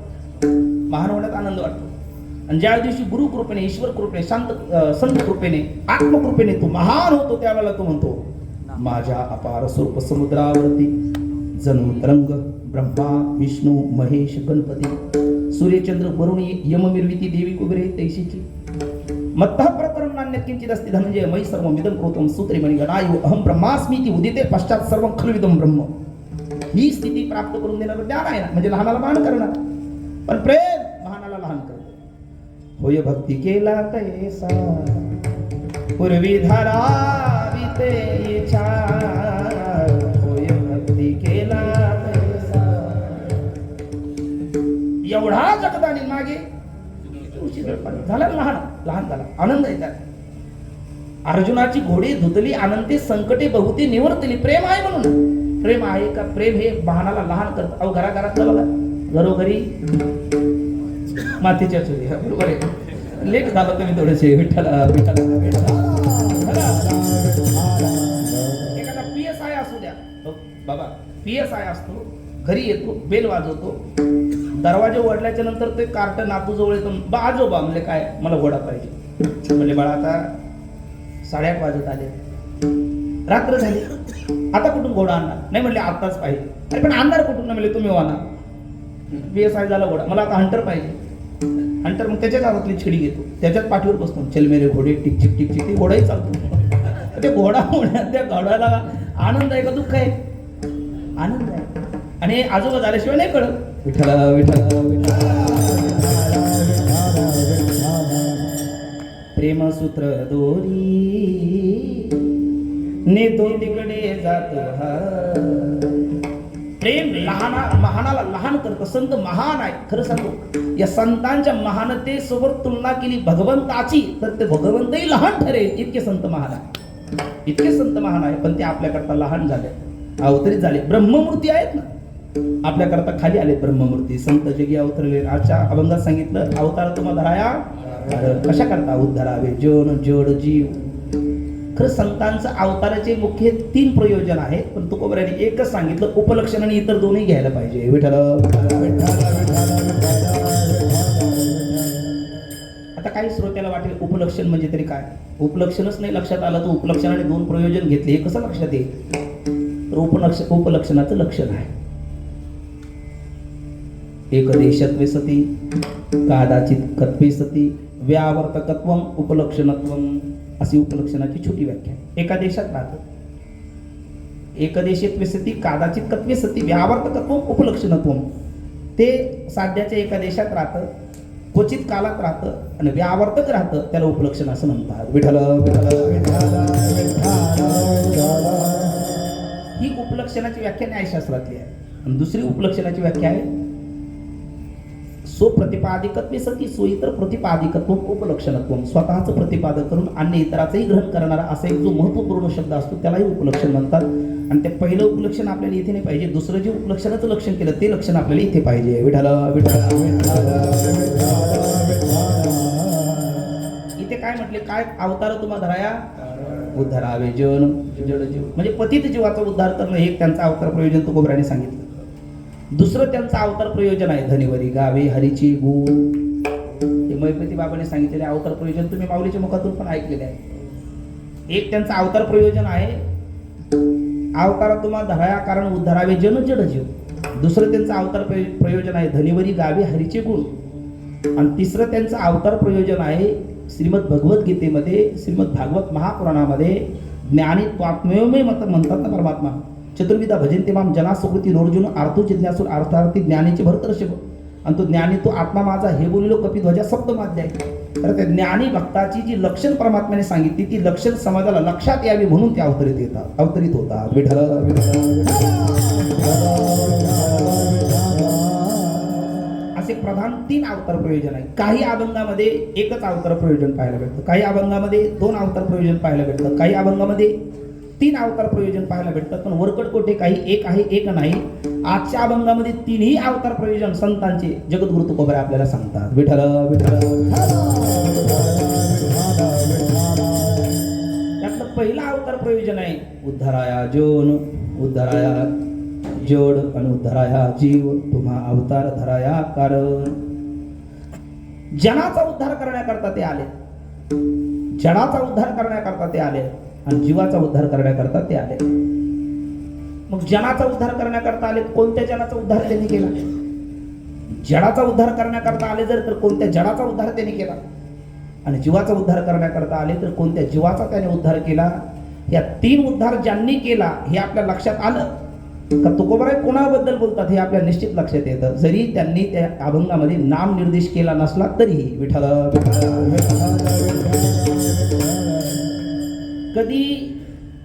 महान होण्यात आनंद वाटतो. आणि ज्या दिवशी गुरु कृपेने, ईश्वर कृपेने, संत कृपेने, आत्मकृपेने तू महान होतो, त्यावेळेला तू म्हणतो माझ्या अपार स्वरूप समुद्रावरती जणू तरंग ब्रह्मा विष्णू महेश गणपती सूर्यचंद्र वरुण यम निर्मिती देवी कुबेरे तैशीची मत्तः प्रकरण नान्य किंचित अस्ति धनंजय मयि सर्वं इदं कृतं सूत्रेमणि गणायो अहं ब्रह्मास्मीति उदिते पश्चात सर्वं खलविदं ब्रह्म. ही स्थिती प्राप्त करून देणारं ज्ञान आहे ना, म्हणजे लहानाला महान करणार. पण प्रेम महानाला लहान करतो. होय भक्ती केला कैसा पूर्वी धाराविते इच्छा, होय भक्ती केला कैसा. एवढा जगदानी मागे झाला लहान, लहान झाला. आनंद येतात. अर्जुनाची घोडी धुतली अनंते संकटे बहुते निवर्तली. प्रेम आहे म्हणून. प्रेम आहे का? प्रेम हे वाहनाला लहान करतं. अहो घराघरातलं बघा, घरोघरी मातीच्या चुली. बरोबर आहे. लेट झालं तुम्ही थोडेसे. विठ्ठला विठ्ठला विठ्ठला. एखादा PSI असू द्या बाबा, PSI असतो, घरी येतो, बेल वाजवतो, दरवाजे उघडल्याच्या नंतर ते कार्ट नातू जवळ येतो. आजोबा म्हणले काय, मला घोडा पाहिजे. म्हणले बाळा आता 8:30 वाजत आले, रात्र झाली, आता कुठून घोडा आणणार? नाही म्हणले आताच पाहिजे. अरे पण आणणार कुठून? नाही म्हणले तुम्ही वाना. PSI झाला घोडा, मला आता हंटर पाहिजे. हंटर मग त्याच्याच हातातली छडी घेतो, त्याच्याच पाठीवर बसतो. चल मेरे घोडे टिक टिक टिक टिक. ते घोडाही चालतो. ते घोडा होण्यात त्या घोड्याला आनंद आहे का दुःख आहे? आनंद आहे. आणि आजोबा झाल्याशिवाय नाही कळत. विठ्ठला विठ्ठला विठ्ठला. प्रेमसूत्र दोरी नेतो तिकडे जातो हा. प्रेम महानाला लहान करतं. संत महान आहे. खरं सांगू, या संतांच्या महानतेसोबत तुलना केली भगवंताची तर ते भगवंतही लहान ठरेल. इतके संत महान आहे, इतके संत महान आहे. पण ते आपल्याकरता लहान झाले, अवतरित झाले. ब्रह्ममूर्ती आहेत ना, आपल्याकरता खाली आले ब्रह्ममूर्ती. संत जगी अवतरले. आजच्या अभंगात सांगितलं अवतार तुम्हा धराया कशा करता उद्धारावे जन जड जीव. खरं संतांचं अवताराचे मुख्य 3 प्रयोजन आहेत, पण तुकोबऱ्याने एकच सांगितलं, उपलक्षण आणि इतर दोन्ही घ्यायला पाहिजे. विठ्ठल. आता काही श्रोत्याला वाटेल उपलक्षण म्हणजे तरी काय? उपलक्षणच नाही लक्षात आलं तर उपलक्षणाने 2 प्रयोजन घेतले, हे कसं लक्षात येईल? तर उपलक्षणाचं लक्षण आहे एक देशत्वे सती कादाचित कत्वे सती व्यावर्तकत्वम उपलक्षणत्वम अशी उपलक्षणाची छोटी व्याख्या. एका देशात राहतं, एक देशत्वे सती कादाचित कत्वे सती व्यावर्तकत्वम उपलक्षणत्वम. ते साध्याच्या एका देशात राहतं, क्वचित कालात राहतं आणि व्यावर्तक राहतं, त्याला उपलक्षण असं म्हणतात. विठ्ठल विठ्ठल. ही उपलक्षणाची व्याख्या न्यायशास्त्रातली आहे. आणि दुसरी उपलक्षणाची व्याख्या आहे स्वप्रतिपादिकत्वे सती सोयितर प्रतिपादिकत्व उपलक्षणत्व. स्वतःचं प्रतिपादन करून अन्य इतराचंही ग्रहण करणारा असा एक जो महत्वपूर्ण शब्द असतो त्यालाही उपलक्षण म्हणतात. आणि ते पहिलं उपलक्षण आपल्याला इथे नाही पाहिजे, दुसरं जे उपलक्षणाचं लक्षण केलं ते लक्षण आपल्याला इथे पाहिजे. विठ्ठल विठ्ठल. इथे काय म्हटले? काय अवतार तुम्हा धराया उद्धारावे जन जड जीव. म्हणजे पतित जीवाचा उद्धार करणं हे त्यांचं अवतार प्रयोजन तुकोबऱ्याने सांगितलं. दुसरं त्यांचं अवतार प्रयोजन आहे धनिवरी गावे हरीची गुण. हे महिपती बाबाने सांगितलेले अवतार प्रयोजन तुम्ही माऊलीच्या मुखातून पण ऐकलेले आहे. एक त्यांचं अवतार प्रयोजन आहे अवतार तुम्हा धराया कारण उद्धारावे जन जड जीव. दुसरं त्यांचं अवतार प्रयोजन आहे धनिवरी गावे हरीचे गुण. आणि तिसरं त्यांचं अवतार प्रयोजन आहे श्रीमद भगवद्गीतेमध्ये श्रीमद भागवत महापुराणामध्ये ज्ञानी त्वात्मयोमे मत म्हणतात ना परमात्मा. चतुर्विधा भजनते माम जना सुकृती नोर्जुन आर्थो जिज्ञासूर अर्थार्थी ज्ञानीचे भरतर्षभ. आणि तो ज्ञानी तो आत्मा माझा हे बोलिलो कपिध्वजा सप्तमाध्याय. तर त्या ज्ञानी भक्ताची जी लक्षण परमात्म्याने सांगितली ती लक्षण समाजाला लक्षात यावी म्हणून ते अवतरित होतात. विठ्ठल असे प्रधान 3 अवतार प्रयोजन आहे. काही अभंगामध्ये एकच अवतार प्रयोजन पाहायला भेटतं, काही अभंगामध्ये 2 अवतार प्रयोजन पाहायला भेटतं, काही अभंगामध्ये 3 अवतार प्रयोजन पाहायला भेटतात. पण वरकड कोठे काही एक आहे एक नाही. आजच्या अभंगामध्ये तिन्ही अवतार प्रयोजन संतांचे जगद्गुरु तुकोबराय आपल्याला सांगतात. विठ्ठल विठ्ठल. त्यातलं पहिलं अवतार प्रयोजन आहे उद्धाराया जोन, उद्धाराया जोड आणि उद्धाराया जीव, तुम्हा अवतार धराया कारण. जनाचा उद्धार करण्याकरता ते आले, जनाचा उद्धार करण्याकरता ते आले आणि जीवाचा उद्धार करण्याकरता ते आले. मग जनाचा उद्धार करण्याकरता आले, कोणत्या जनाचा उद्धार त्यांनी केला? जडाचा उद्धार करण्याकरता आले जर तर कोणत्या जडाचा उद्धार त्यांनी केला, आणि जीवाचा उद्धार करण्याकरता आले तर कोणत्या जीवाचा त्याने उद्धार केला. या तीन उद्धार ज्यांनी केला हे आपल्या लक्षात आलं का तुकोबराय कोणाबद्दल बोलतात हे आपल्या निश्चित लक्षात येतं, जरी त्यांनी त्या अभंगामध्ये नाम निर्देश केला नसला तरीही. विठ्ठल कधी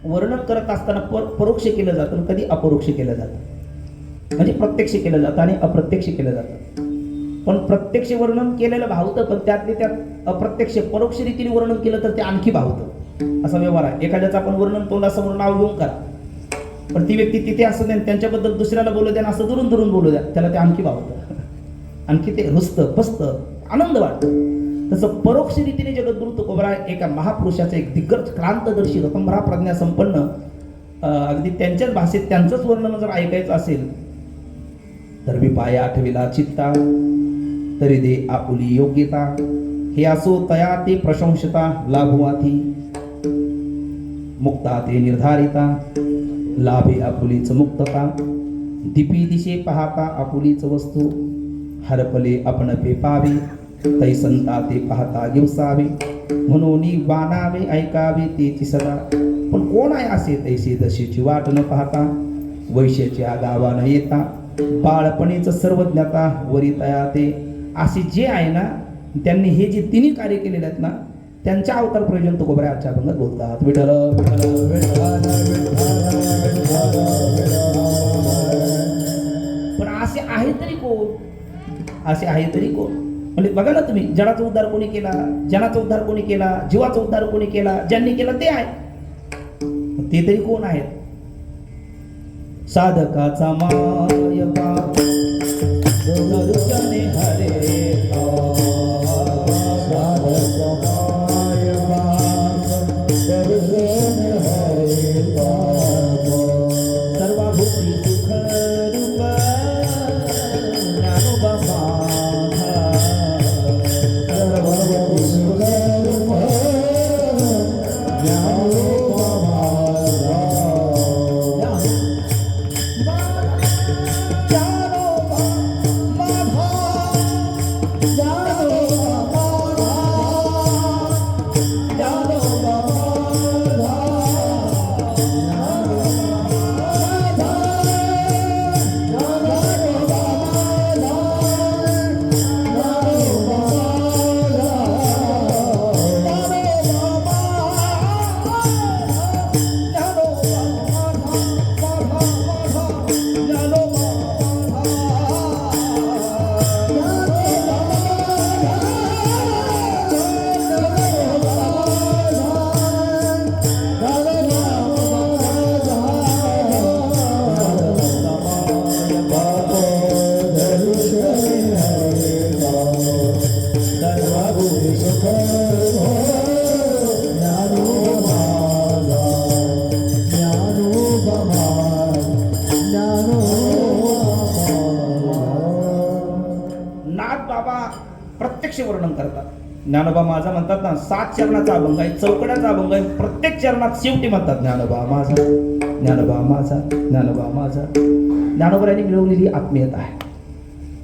वर्णन करत असताना परोक्ष केलं जातं, कधी अपरोक्ष केलं जातं. म्हणजे प्रत्यक्ष केलं जातं आणि अप्रत्यक्ष केलं जातं. पण प्रत्यक्ष वर्णन केलेलं भावतं, पण त्यातले त्यात अप्रत्यक्ष परोक्ष रीतीने वर्णन केलं तर ते आणखी भावतं. असा व्यवहार आहे. एखाद्याचं आपण वर्णन तोंडासमोर नाव घेऊन करा, पण ती व्यक्ती तिथे असू द्या, त्यांच्याबद्दल दुसऱ्याला बोलू द्या, असं दुरून दुरून बोलू द्या, त्याला ते आणखी भावतं, आणखी ते रुसतं पसतं, आनंद वाटतं. तसं परोक्ष रीतीने जगद्गुरु तुकोबराय एका महापुरुषाचं एक दिग्गज क्रांतदर्शी रतनभरा प्रज्ञा संपन्न अगदी त्यांच्याच भाषेत त्यांचंच वर्णन जर ऐकायचं असेल तर मी पाया आठविला चित्ता तरी दे आपुली योग्यता, हे असो तया ते प्रशंसता लाभुवाथी, मुक्ता ते निर्धारिता लाभे आपुलीच मुक्तता, दिपी दिशे पाहता आपुलीच वस्तू, हरपले आपण पे पावे तै संता ते पाहता गिवसावे, म्हणून वानावे ऐकावे तेची सदा, पण कोण आहे असे तैसे दशेची वाट न पाहता, वैश्याच्या गावा न येता, बाळपणीच सर्व ज्ञाता वरी तया ते. असे जे आहे ना त्यांनी हे जे तिन्ही कार्य केलेले आहेत ना त्यांच्या अवतार प्रयोजन तुकोबराय आजच्या अभंगात बोलतात. विठ्ठल पण असे आहे तरी कोण, असे आहे तरी कोण? म्हणजे बघा ना तुम्ही, जडाचा उद्धार कोणी केला, जनाचा उद्धार कोणी केला, जीवाचा उद्धार कोणी केला, ज्यांनी केला ते आहे. ते तरी कोण आहेत? साधकाचा माय बाप दर्शने हरे सर्वभूती सुख रूप ज्ञानोबा माझा, सर्वभूती सुख रूप ज्ञानोबा माझा, प्रत्यक्ष वर्णन करतात. ज्ञानोबा माझा म्हणतात ना, 7 चरणाचा अभंग आहे, चौकड्याचा अभंग आहे. प्रत्येक चरणात शेवटी म्हणतात ज्ञानोबा माझा, ज्ञानोबा माझा, ज्ञानोबा माझा. ज्ञानोबरायांनी मिळवलेली आत्मीयता आहे.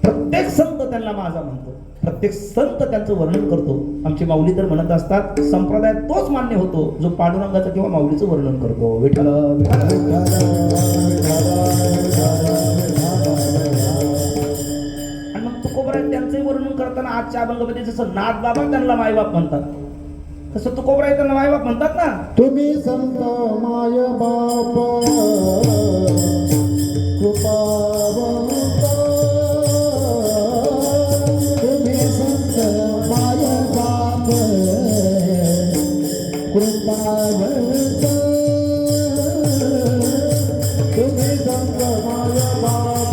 प्रत्येक संत त्यांना माझा म्हणतो, प्रत्येक संत त्यांचं वर्णन करतो. आमची माऊली तर म्हणत असतात, संप्रदाय तोच मान्य होतो जो पांडुरंगाचं किंवा माऊलीचं वर्णन करतो. विठ्ठल तुकोबराय त्यांचे वर्णन करताना आजच्या अभंगामध्ये जसं नाथ बाबा त्यांना मायबाप म्हणतात, तसं तुकोबराय त्यांना मायबाप म्हणतात ना. तुम्ही संत माय बाप कृपावंत, तुम्ही संत माय बाप कृपावंत, तुम्ही संत माय बाप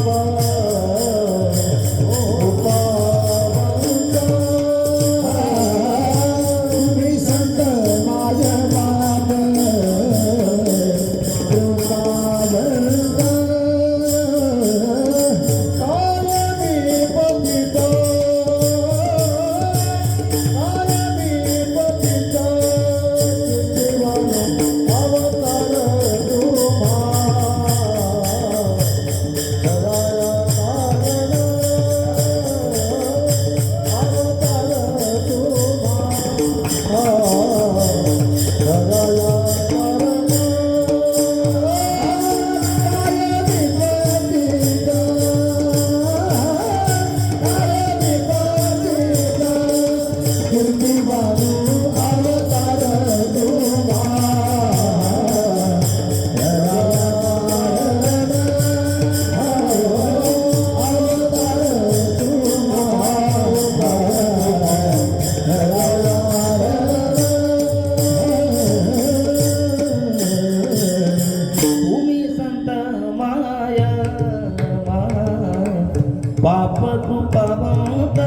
बाप कृपावंत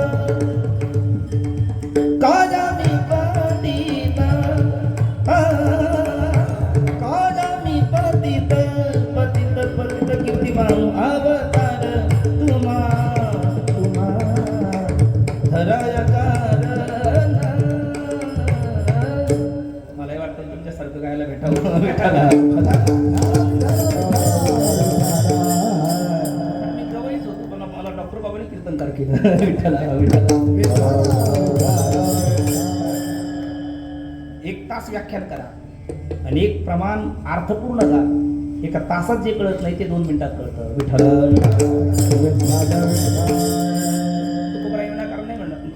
काजा मी पतित काजा मी पतित पतित पतित कीर्तिमान अवतार तुम्हा तुम्हा धराया कारण मलाही वाटतं तुमच्यासारखं गायला भेटावं भेटायला मी गवईच होतो पण मला डॉक्टर बाबांनी कीर्तनकार केलं विठ्ठला विठ्ठला एक तास व्याख्यान करा आणि एक प्रमाण अर्थपूर्ण गा एका तासात जे कळत नाही ते 2 मिनिटात कळतं विठ्ठला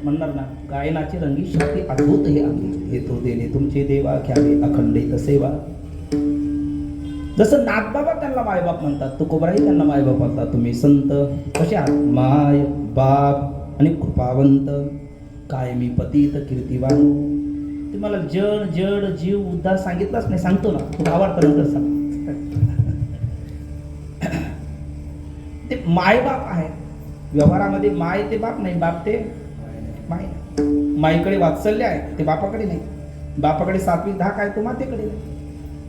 म्हणणार ना गायनाची रंगी शक्ती अद्भुत हे आम्ही हे तो देणे तुमचे देवा घ्यावे अखंडित सेवा. जसं नाथबाबा त्यांना मायबाप म्हणतात तुकोबराही त्यांना मायबाप म्हणतात. तुम्ही संत कसे आहात माय बाप आणि कृपावंत कायमी पतित कीर्तिवान. ते मला जड जड जीव उद्धार सांगितलाच नाही सांगतो ना खूप आवडतं नंतर सांग. ते मायबाप आहे व्यवहारामध्ये माय ते बाप नाही बाप ते माय. माईकडे वात्सल्य आहे ते बापाकडे नाही. बापाकडे सात्विक धाक आहे तो मातेकडे नाही.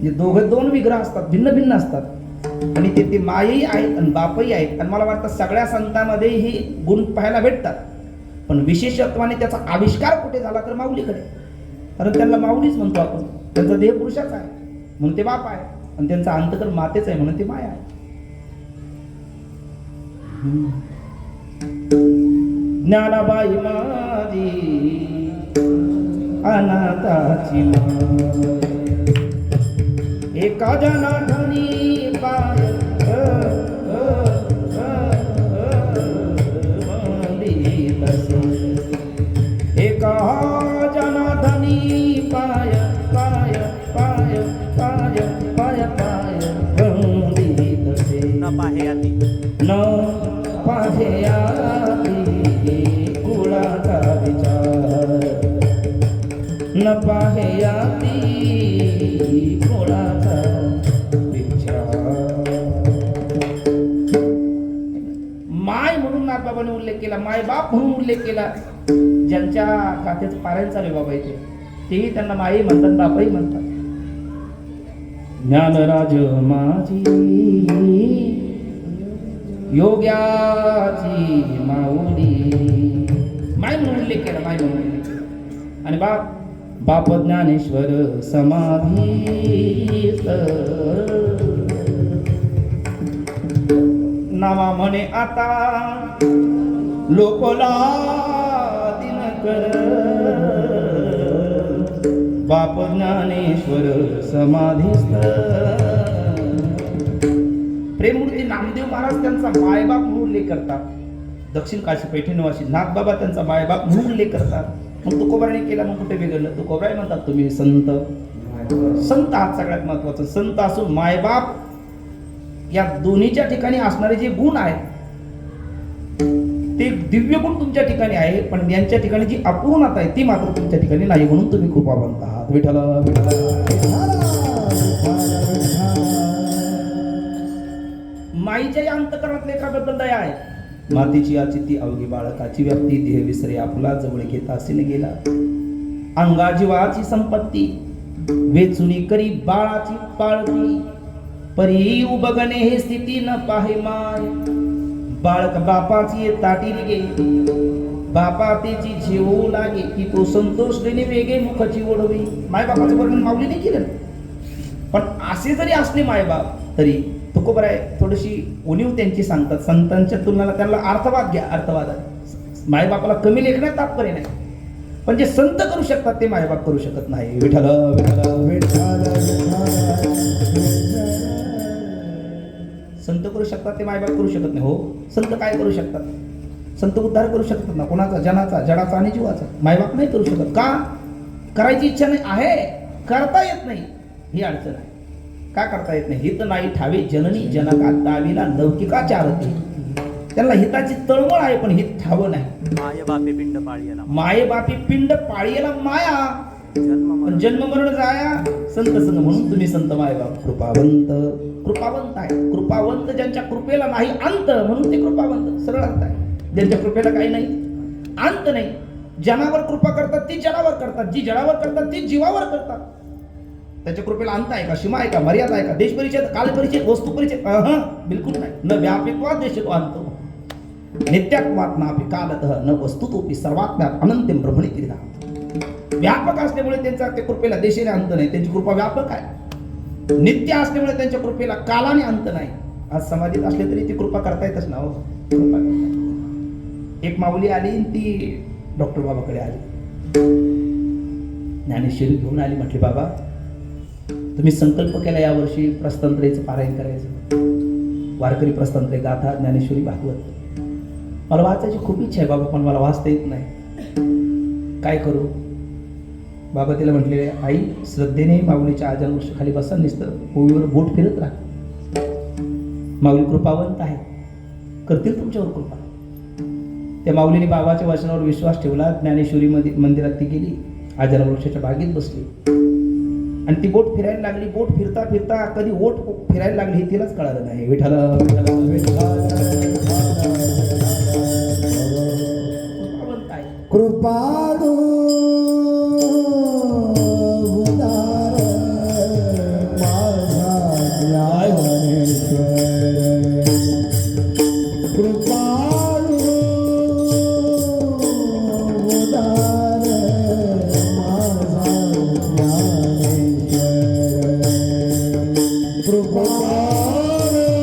म्हणजे दोघं 2 विग्रह असतात भिन्न भिन्न असतात आणि ते मायही आहेत आणि बापही आहेत. आणि मला वाटतं सगळ्या संतांमध्ये हे गुण पाहायला भेटतात पण विशेषत्वाने त्याचा आविष्कार कुठे झाला तर माऊलीकडे. कारण त्यांना माऊलीच म्हणतो आपण. त्यांचा देह पुरुषाचा आहे म्हणून ते बाप आहे आणि त्यांचा अंतकर्म मातेच आहे म्हणून ते माय आहे. ज्ञानाबाई माझी अनाथाची एका जनार्दनी पाय एका जनार्दनी पाय पाय पाय पाय पाय पाय तसे न पाहयाती न पाहयाती कुळाचा विचार न पाहयाती कुळाचा विचार. माय म्हणून नाथबाबांनी उल्लेख केला माय बाप म्हणून उल्लेख केला. ज्यांच्या गाथेचं पारायण चालू बाबा इथे तेही त्यांना माई म्हणतात बापाही म्हणतात. ज्ञानराज माझी योग्याची माऊली माय म्हणून उल्लेख केला माय म्हणून उल्लेख केला. आणि बाप ज्ञानेश्वर समाधी नामा म्हणे आता लोकला दिनकर बाप ज्ञानेश्वर समाधीस्थ. प्रेममूर्ती नामदेव महाराज त्यांचा मायबाप म्हणून उल्लेख करतात. दक्षिण काशी पैठणवासी नाथबाबा त्यांचा मायबाप म्हणून उल्लेख करतात. मग तुकोबाराने केला मग कुठे वेगळं तुकोबाराय म्हणतात तुम्ही संत संत आहात. सगळ्यात महत्वाचं संत असून मायबाप या दोन्हीच्या ठिकाणी असणारे जे गुण आहेत ते दिव्य गुण तुमच्या ठिकाणी आहे पण यांच्या ठिकाणी जी अपूर्णता आहे ती मात्र तुमच्या ठिकाणी नाही म्हणून तुम्ही कृपावंत आहात. विठ्ठला माईच्या या अंतकरणात लेकराबद्दल दया आहे. मातीची आचिती अवघी बाळकाची व्याप्ती देह विसरे आपुला जवळ घेता असेने गेला. अंगा जीवाची संपत्ती वेचुनी करी बाळाची पाळती परी उबगणे हे स्थिती न पाहे माय. बाळक बापाची ताटीरी गे बापा त्याची झेवू लागे की तो संतोष देणे वेगे मुखाची ओढवी. मायबापाचं वर्णन माऊलीने केलं पण असे जरी असले मायबाप तरी तुकोबराय थोडीशी उणीव त्यांची सांगतात. संतांच्या तुलनेला त्यांना अर्थवाद घ्या. अर्थवादात मायबापाला कमी लेखण्यात तात्पर्य नाही पण जे संत करू शकतात ते मायबाप करू शकत नाही. विठ्ठल विठ्ठल विठ्ठल संत करू शकतात ते मायबाप करू शकत नाही. हो संत काय करू शकतात? संत उद्धार करू शकतात ना कोणाचा जनाचा जडाचा आणि जीवाचा. मायबाप नाही करू शकत. का? करायची इच्छा नाही आहे करता येत नाही ही अडचण आहे. का करता येत नाही? हित नाही ठावे जननी जनका दाविला लौकिका चारती. त्यांना हिताची तळमळ आहे पण हित ठावं नाही. माय बापे पिंड पाळीला माये बापी पिंड पाळीला माया पण जन्म मरण जाया संत संग म्हणून तुम्ही संत मायबाप कृपावंत कृपावंत आहे. कृपावंत ज्यांच्या कृपेला नाही अंत म्हणून ते कृपावंत. सरळ अर्थ आहे. ज्यांच्या कृपेला काही नाही अंत नाही. जनावर कृपा करतात ती जनावर करतात, जी जनावर करतात ती जीवावर करतात. त्याच्या कृपेला अंत आहे का, सीमा आहे का, मर्यादा आहे का, देश परिचय, काल परिचय, वस्तू परिचय? बिलकुल नाही. न व्यापित्वात देशतो अंत नित्यात्मात नापि कालतः न वस्तुतोपि सर्वात्म्यात अनंत्यम ब्रह्मणी क्रीडा. व्यापक असल्यामुळे त्यांचा त्या कृपेला देशाने अंत नाही. त्यांची कृपा व्यापक आहे. नित्य असल्यामुळे त्यांच्या कृपेला कालाने अंत नाही. आज समाधीत असले तरी ती कृपा करता येतच ना हो. कृपा करता. एक माऊली आली आणि ती डॉक्टर बाबाकडे आली. ज्ञानेश्वरी घेऊन आली. म्हटली बाबा तुम्ही संकल्प केला यावर्षी प्रस्तंत्रेचं पारायण करायचं. वारकरी प्रस्तंत्रे गाथा ज्ञानेश्वरी भागवत. मला वाचायची खूप इच्छा आहे बाबा, पण मला वाचता येत नाही. काय करू? बाबा तिला म्हटले आई श्रद्धेने माऊलीच्या आजांवर खाली बसा, नुसतं ओवीवर बोट फिरत राहा. माऊली कृपावंत आहे, करतील तुमच्यावर कृपा. त्या माऊलीने बाबाच्या वचनावर विश्वास ठेवला. ज्ञानेश्वरी मंदिरात ती गेली, आजारा वृक्षाच्या बागेत बसली आणि ती बोट फिरायला लागली. बोट फिरता फिरता कधी ओट फिरायला लागली हे तिलाच कळालं नाही. विठाला कृपाळू उदार माझा ज्ञानेश्वर. कृपाळू उदार माझा ज्ञानेश्वर.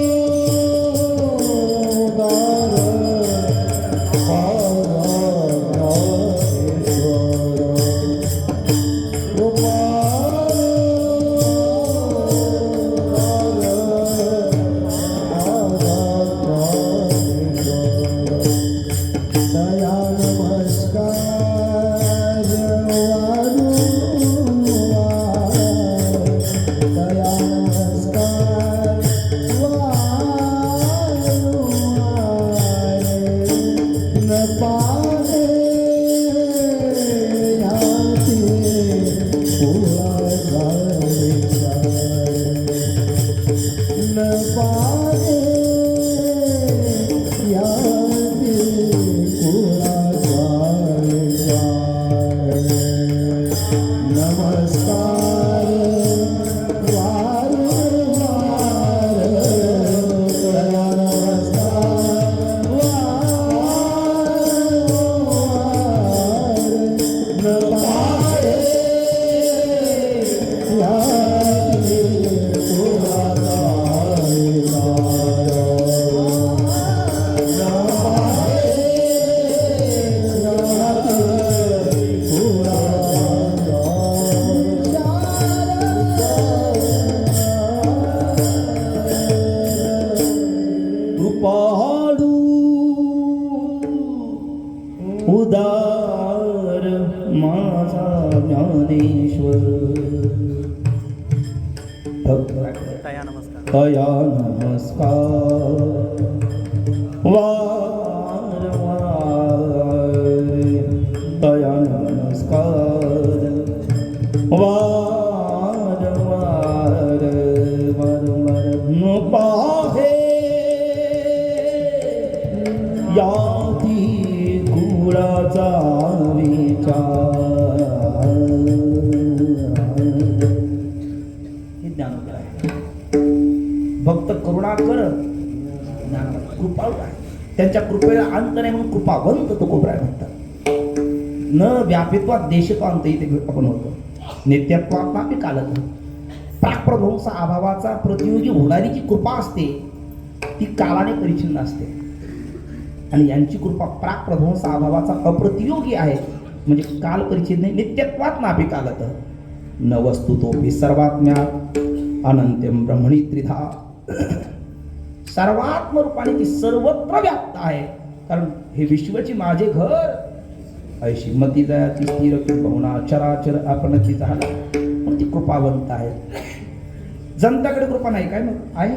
कृपाळू उदार उदार माझा ज्ञानेश्वर. तया नमस्कार. तया नमस्कार वारंवार. तया नमस्कार वारंवार वारंवार. न पाहे याती कुळाचा विचार. हे ज्ञानोदय आहे. भक्त करुणाकर कृपाळू आहे. त्यांच्या कृपेला अंत नाही म्हणून कृपावंत तो कोपराय म्हणतात. न व्यापित्वात देशत्वांत इथे आपण होतो. नित्यत्वात नापि कालत. प्राकप्रध्वंस अभावाचा प्रतियोगी होणारी जी कृपा असते ती कालाने परिच्छिन्न असते. आणि यांची कृपा प्राकप्रध्वंस अभावाचा अप्रतियोगी आहे, म्हणजे काल परिच्छिन्न. नित्यत्वात नापि कालत न वस्तुतोपि सर्वात्म्यात अनंत्यम ब्रह्मणी त्रिधा. सर्वात्म रूपाने ती सर्वत्र व्याप्त आहे. कारण हे विश्वची माझे घर ऐशी मती जयाची स्थिर किंबहुना चराचर आपणची झाला पण ती कृपावंत आहे. जनताकडे कृपा नाही काय? मग आहे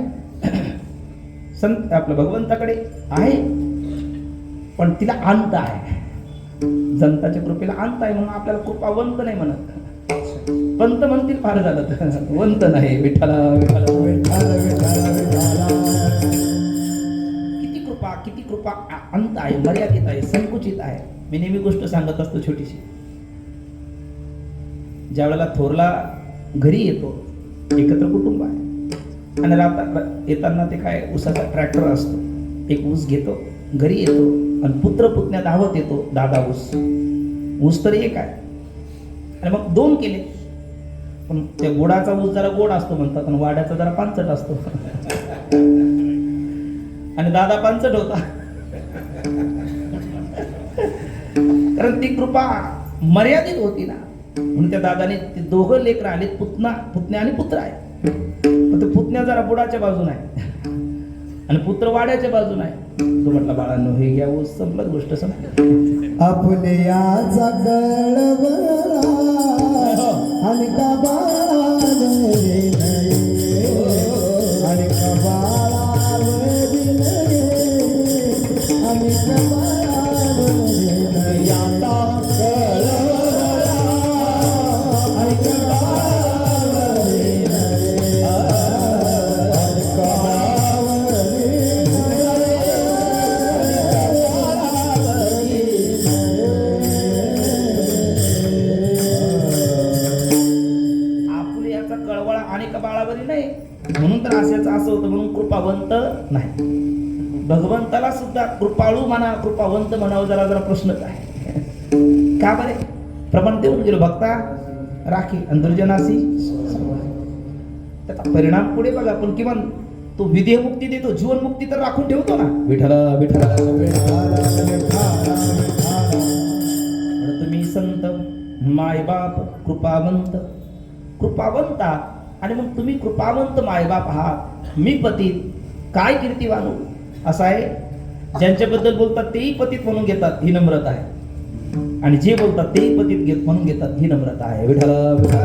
संत आपल्या भगवंताकडे आहे, पण तिला अंत आहे. जनताच्या कृपेला अंत आहे म्हणून आपल्याला कृपावंत नाही म्हणत. पंत म्हणतील फार झालं तर वंत नाही. विठ्ठला विठ्ठला विठ्ठला विठ्ठला. किती कृपा किती कृपा अंत आहे, मर्यादित आहे, संकुचित आहे. मी नेहमी गोष्ट सांगत असतो छोटीशी. ज्या वेळेला थोरला घरी येतो, एकत्र कुटुंब आहे आणि येताना ते काय ऊसाचा ट्रॅक्टर असतो, एक ऊस घेतो, घरी येतो आणि पुत्र पुतण्या धावत येतो, दादा ऊस तर एक आहे आणि मग 2 केले, पण त्या गोडाचा ऊस जरा गोड असतो म्हणतात आणि वाड्याचा जरा पांचट असतो आणि दादा पांचट होता कारण ती कृपा मर्यादित होती ना. म्हणून त्या दादाने ते दोघं लेकर आले, पुतण्या आणि पुत्र आहे. पण ते पुतण्या जरा बुडाच्या बाजून आहे आणि पुत्र वाड्याच्या बाजून आहे. तो म्हटला, बाळांनो हे घ्या ऊस, संपलं, गोष्ट संपली. आपले याचा कळवला आणि का बाळावरी नये, आणि का बाळावरी नये, आणि का बाळावरी नये. याचा कळवला आणि का बाळावरी नये, आणि का बाळावरी आपले याचा कळवळा आणि का बाळावरी नाही. म्हणून तर असं होतं, म्हणून कृपावंत नाही. भगवंताला सुद्धा कृपाळू म्हणा, कृपावंत म्हणावं, जरा प्रश्नच आहे. का बरे? प्रमाण देऊन गेलो, भक्ता राखी आणि दुर्जनासी. त्याचा परिणाम पुढे बघा, पण किमान तो विदेह मुक्ती देतो, जीवन मुक्ती तर राखून ठेवतो ना. विठ्ठल विठ्ठल. म्हणून तुम्ही संत, मायबाप, कृपावंत आणि मग तुम्ही कृपावंत मायबाप आहात. मी पतित, काय कीर्तिवानू. असं आहे, ज्यांच्याबद्दल बोलतात तेही पतित म्हणून घेतात, ही नम्रता आहे. आणि जे बोलतात तेही पतित म्हणून घेतात, ही नम्रता आहे. विठ्ठल विठ्ठल.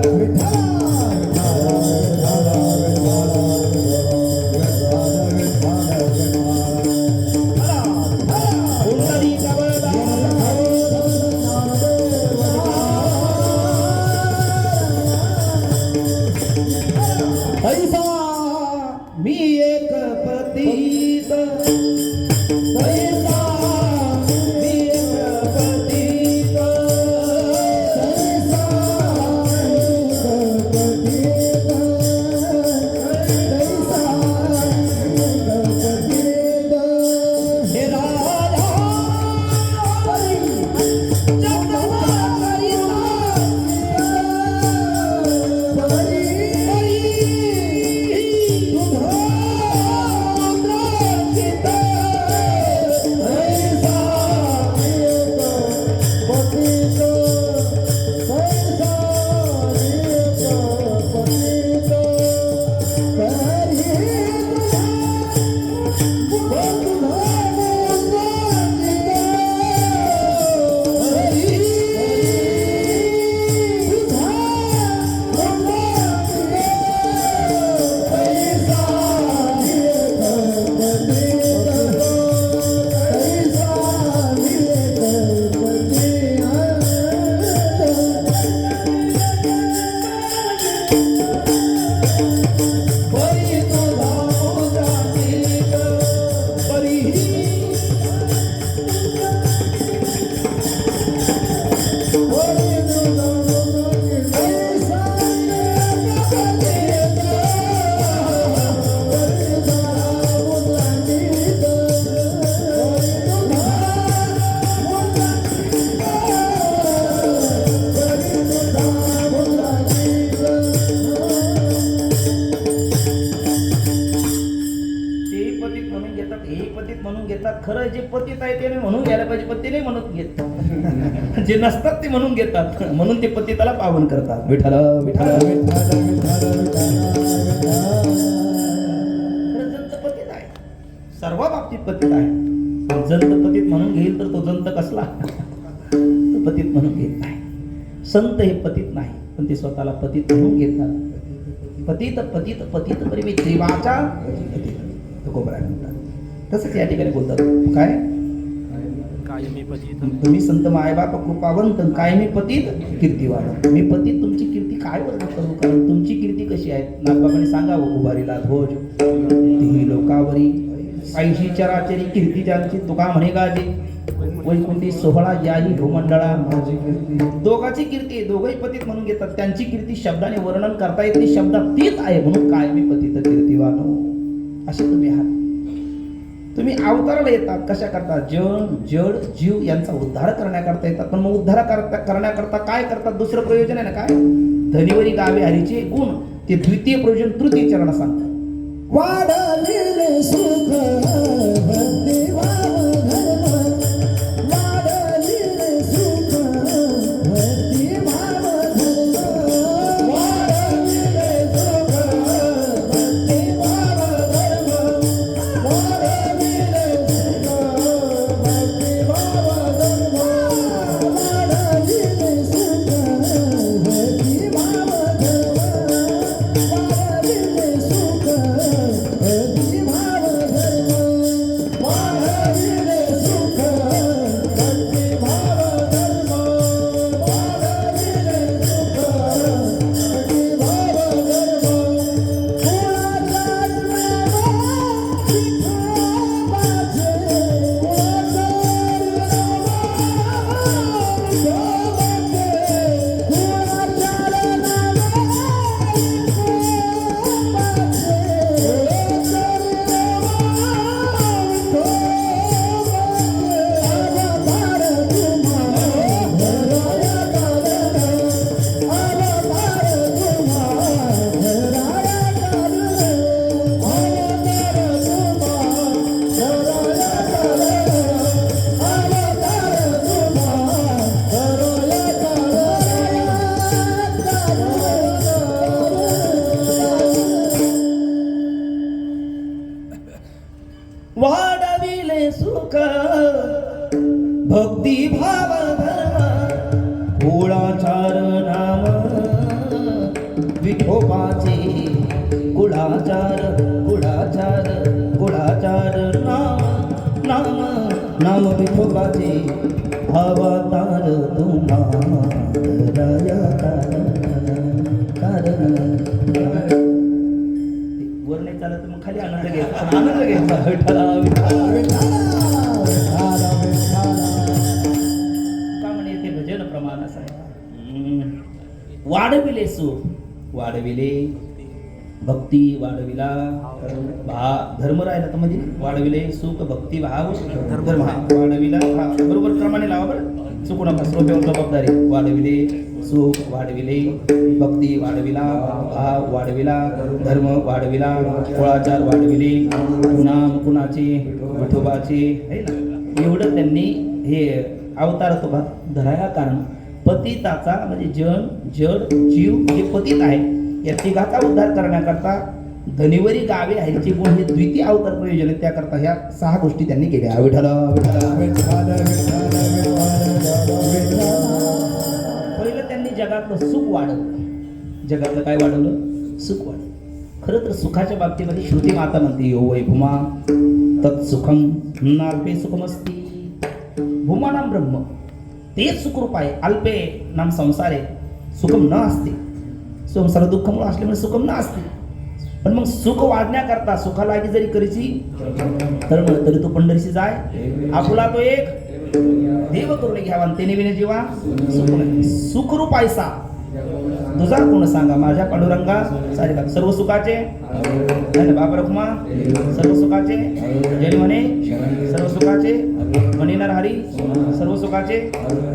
ऐसा मी एक पतित, ऐसा मी एक पतित, ऐसा हे राजा खरं जे पतित आहे ते म्हणून घ्यायला पाहिजे, पण ते नाही म्हणून घेत. जे नसतात ते म्हणून घेतात, म्हणून ते पतिताला पावन करतात. विठ्ठल विठ्ठल जंत पतित आहे, सर्व बाबतीत पतित आहे. जंत पतित म्हणून घेईल तर तो जंत कसला, तो पतित म्हणून घेत नाही. संत हे पतित नाही, पण ते स्वतःला पतित म्हणून घेतात. पतित पतित पतित परी मी त्रिवाचा कोबरा म्हणतात. तसंच या ठिकाणी बोलतात काय, कायमी पतित. तुम्ही संत मायबाप कृपावंत, कायमी पतित कीर्तिवान. मी पतित तुमची कीर्ती काय वर्णन करू, कारण तुमची कीर्ती कशी आहे. नागबाबाने सांगावं, उभारीला ध्वज तिही लोकावरी ऐशी चराचरी कीर्ती ज्यांची तुका म्हणे गाजी वैकुंठी सोहळा याही भूमंडळा माझी कीर्ती दोघांची कीर्ती दोघही पतित म्हणून घेतात त्यांची कीर्ती शब्दाने वर्णन करता येत नाही शब्दात तीच आहे म्हणून कायमी पतित कीर्तिवान असे तुम्ही आहात तुम्ही अवताराला येतात कशा करता जड जीव यांचा उद्धार करण्याकरता येतात पण मग उद्धार करण्याकरता काय करतात दुसरं प्रयोजन आहे ना काय धनीवरी गावे हरीचे गुण ते द्वितीय प्रयोजन तृतीय चरण सांगतात वाढविले सुख भक्ती भाव धर्म वाढविले सुख भक्ती भाव धर्म वाढविले सुख भक्ती भाव धर्म वाढविले सुख भक्ती भाव धर्म वाढविले सुख भक्ती भाव धर्म वाढविले सुख भक्ती भाव धर्म वाढविले सुख भक्ती भाव धर्म वाढविले सुख भक्ती भाव धर्म कुळाचार वाढविले सुख भक्ती भाव धर्म कुळाचार नाम विठोबाचे कुळाचार कुळाचार कुळाचार नाम नाम विठोबाचे अवतार तुम्हा वर नाही चालत तर मग खाली आनंद घ्यायचा आनंद घ्यायचा विठ्ठला का म्हणे ते भजन प्रमाण असं आहे वाढविले सुख वाढविले भक्ती वाढविला धर्म राहिला तर मध्ये वाढविले सुख भक्ती भाव धर्म वाढविला बरोबर क्रमाने लावा बरं चुकू नका श्रोत्यावर जबाबदारी वाढविले सुख वाढविले भक्ती वाढविला भाव वाढविला धर्म वाढविला कुळाचार वाढविले नाम कुणाचे विठोबाचे आहे ना एवढं त्यांनी हे अवतार तो धराया कारण पतिताचा म्हणजे जड जीव जे पतित आहे या तिघाचा उद्धार करण्याकरता धनीवरी गावे हरीचे गुण हे द्वितीय अवतार प्रयोजन आहे त्याकरता ह्या 6 गोष्टी त्यांनी केल्या विठ्ठल पहिलं त्यांनी जगातलं सुख वाढवलं जगातलं काय वाढवलं सुख वाढवलं खरं तर सुखाच्या बाबतीमध्ये श्रुती माता म्हणते यो वै भूमा तत्सुखम नाल्पे सुखमस्ती भूमा नाम ब्रह्म तेच सुखरूप आहे अल्पे नाम संसारे सुखम न असते संसार दुःखमुळे असल्यामुळे सुखम न असते पण मग सुख वाढण्याकरता सुखाला जरी करीची तर तरी तो पंढरीशी जाय आपुला तो एक देव करून घ्यावा तेने विने जीवा सुखरूप ऐसा तुझा कोण सांगा माझ्या पांडुरंगा सारे सर्व सुखाचे बाप रखुमा सर्व सुखाचे जय म्हणे सर्व सुखाचे म्हणेनार हरी सर्व सुखाचे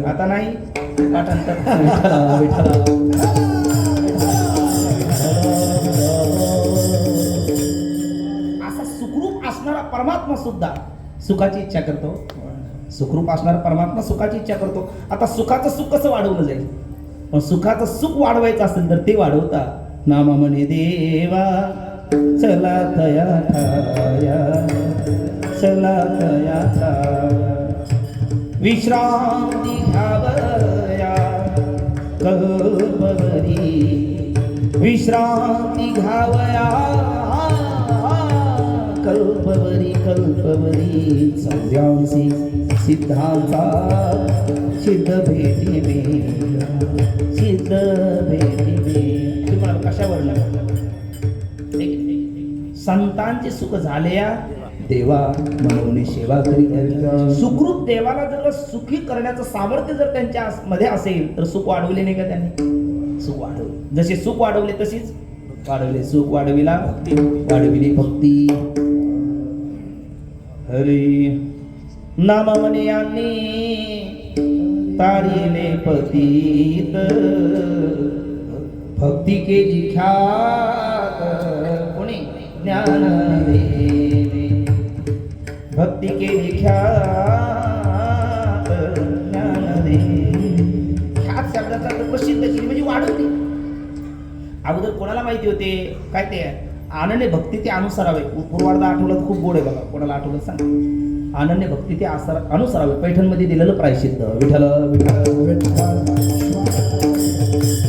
आता नाही पाठांतर असा सुखरूप असणारा परमात्मा सुद्धा सुखाची इच्छा करतो सुखरूप असणारा परमात्मा सुखाची इच्छा करतो आता सुखाचं सुख कसं वाढवलं जाईल पण सुखाचं सुख वाढवायचं असेल तर ते वाढवता नामा म्हणे देवा चला तया ठाया चला तया ठाया विश्रांती घ्यावया कल्पवरी विश्रांती घ्यावया कल्पवरी कल्पवरी सव्यांसी सिद्धांचा सिद्ध भेटी सिद्ध भेटी तुम्हाला कशावर संतांचे सुख झाले देवा म्हणून सेवा करीत. सुखरूप देवाला जर सुखी करण्याचं सामर्थ्य जर त्यांच्या मध्ये असेल तर सुख वाढवले नाही का त्यांनी? सुख वाढवले. जसे सुख वाढवले तशीच वाढवले. सुख वाढविला वाढविली भक्ती. हरी नाम म्हणे यांनी तारिले पतीत भक्ती केली ख्यात कोणी ज्ञान देवे. भक्ती केली ख्यात ज्ञान देवे. ख्यात शब्दाचा अर्थ प्रसिद्ध केली म्हणजे वाढवली. अगोदर कोणाला माहिती होते काय ते अनन्य भक्ती ते अनुसरावे. पूर्वार्ध आठवलं खूप गोड आहे बघा. कोणाला आठवलं सांग. अनन्य भक्ती ते अनुसरावे. पैठणमध्ये दिलेलं प्रायश्चित्त. विठ्ठल विठ्ठल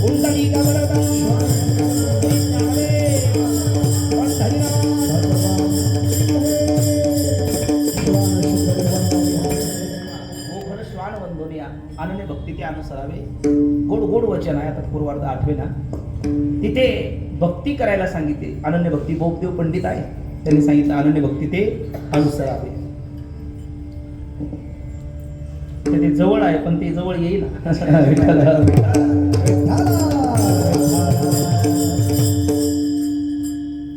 कुंडली गमनता श्वान वंदोनिया. अनन्य भक्ती ते अनुसरावे. गोड गोड वचन आहे. आता पूर्वार्ध आठवे ना तिथे भक्ती करायला सांगितले. अनन्य भक्ती बोपदेव पंडित आहे त्यांनी सांगितलं अनन्य भक्ती ते अनुसरावे. ते जवळ आहे पण ते जवळ येईल.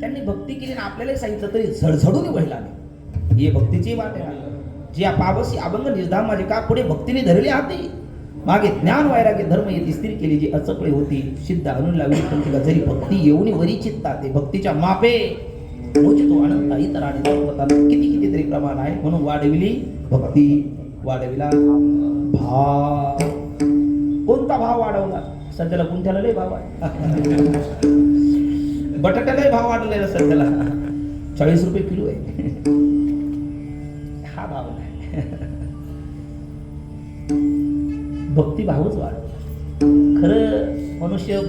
त्यांनी भक्ती केली ना आपल्याला सांगितलं तरी झडझडून वळला नाही. ही भक्तीची वाट आहे. जी पावसी अभंग निर्धाम माझे का पुढे भक्तीने धरले हाती. मागे ज्ञान वैराग्य धर्म येते स्थिर केली. जी अचकळे होती सिद्ध आणून लावली पंथिका. जरी भक्ती येऊन वरी चित्ता ते भक्तीच्या मापे मोचितो अनंत इतराने किती किती तरी प्रमाण आहे. म्हणून वाढविली भक्ती वाढविला भाव. कोणता भाव वाढवला? सध्याला गुंठ्याला लय भाव आहे. बटाट्यालाही भाव वाढलेला सध्याला 40 रुपये किलो आहे. हा भाव नाही. भक्ती भावच वाढवला. खरं मनुष्य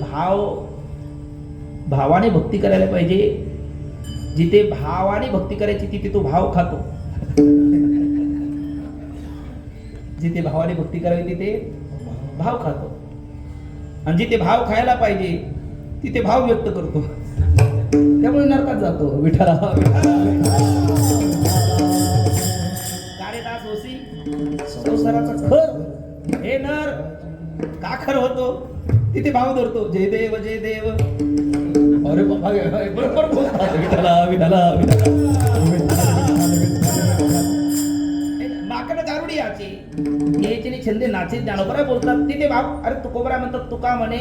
भावाने भक्ती करायला पाहिजे. जिथे भावाने भक्ती करायची तिथे तो भाव खातो. जिथे भावाने भक्ती करावी तिथे भाव खातो. आणि जिथे भाव खायला पाहिजे तिथे भाव व्यक्त करतो. त्यामुळे नरकात जातो. विठ्ठला काळेदास होसी संसाराचा खर. हे नर का खर होतो? तिथे भाव धरतो. जय देव जय देव. अरे बाबा बरोबर बोलतात. विठ्ठला विठ्ठला माकड गारुडी याची याचे छंदे नाचे ज्ञानोबरा बोलतात. तिथे भाव. अरे तुकोबरा म्हणतात तुका म्हणे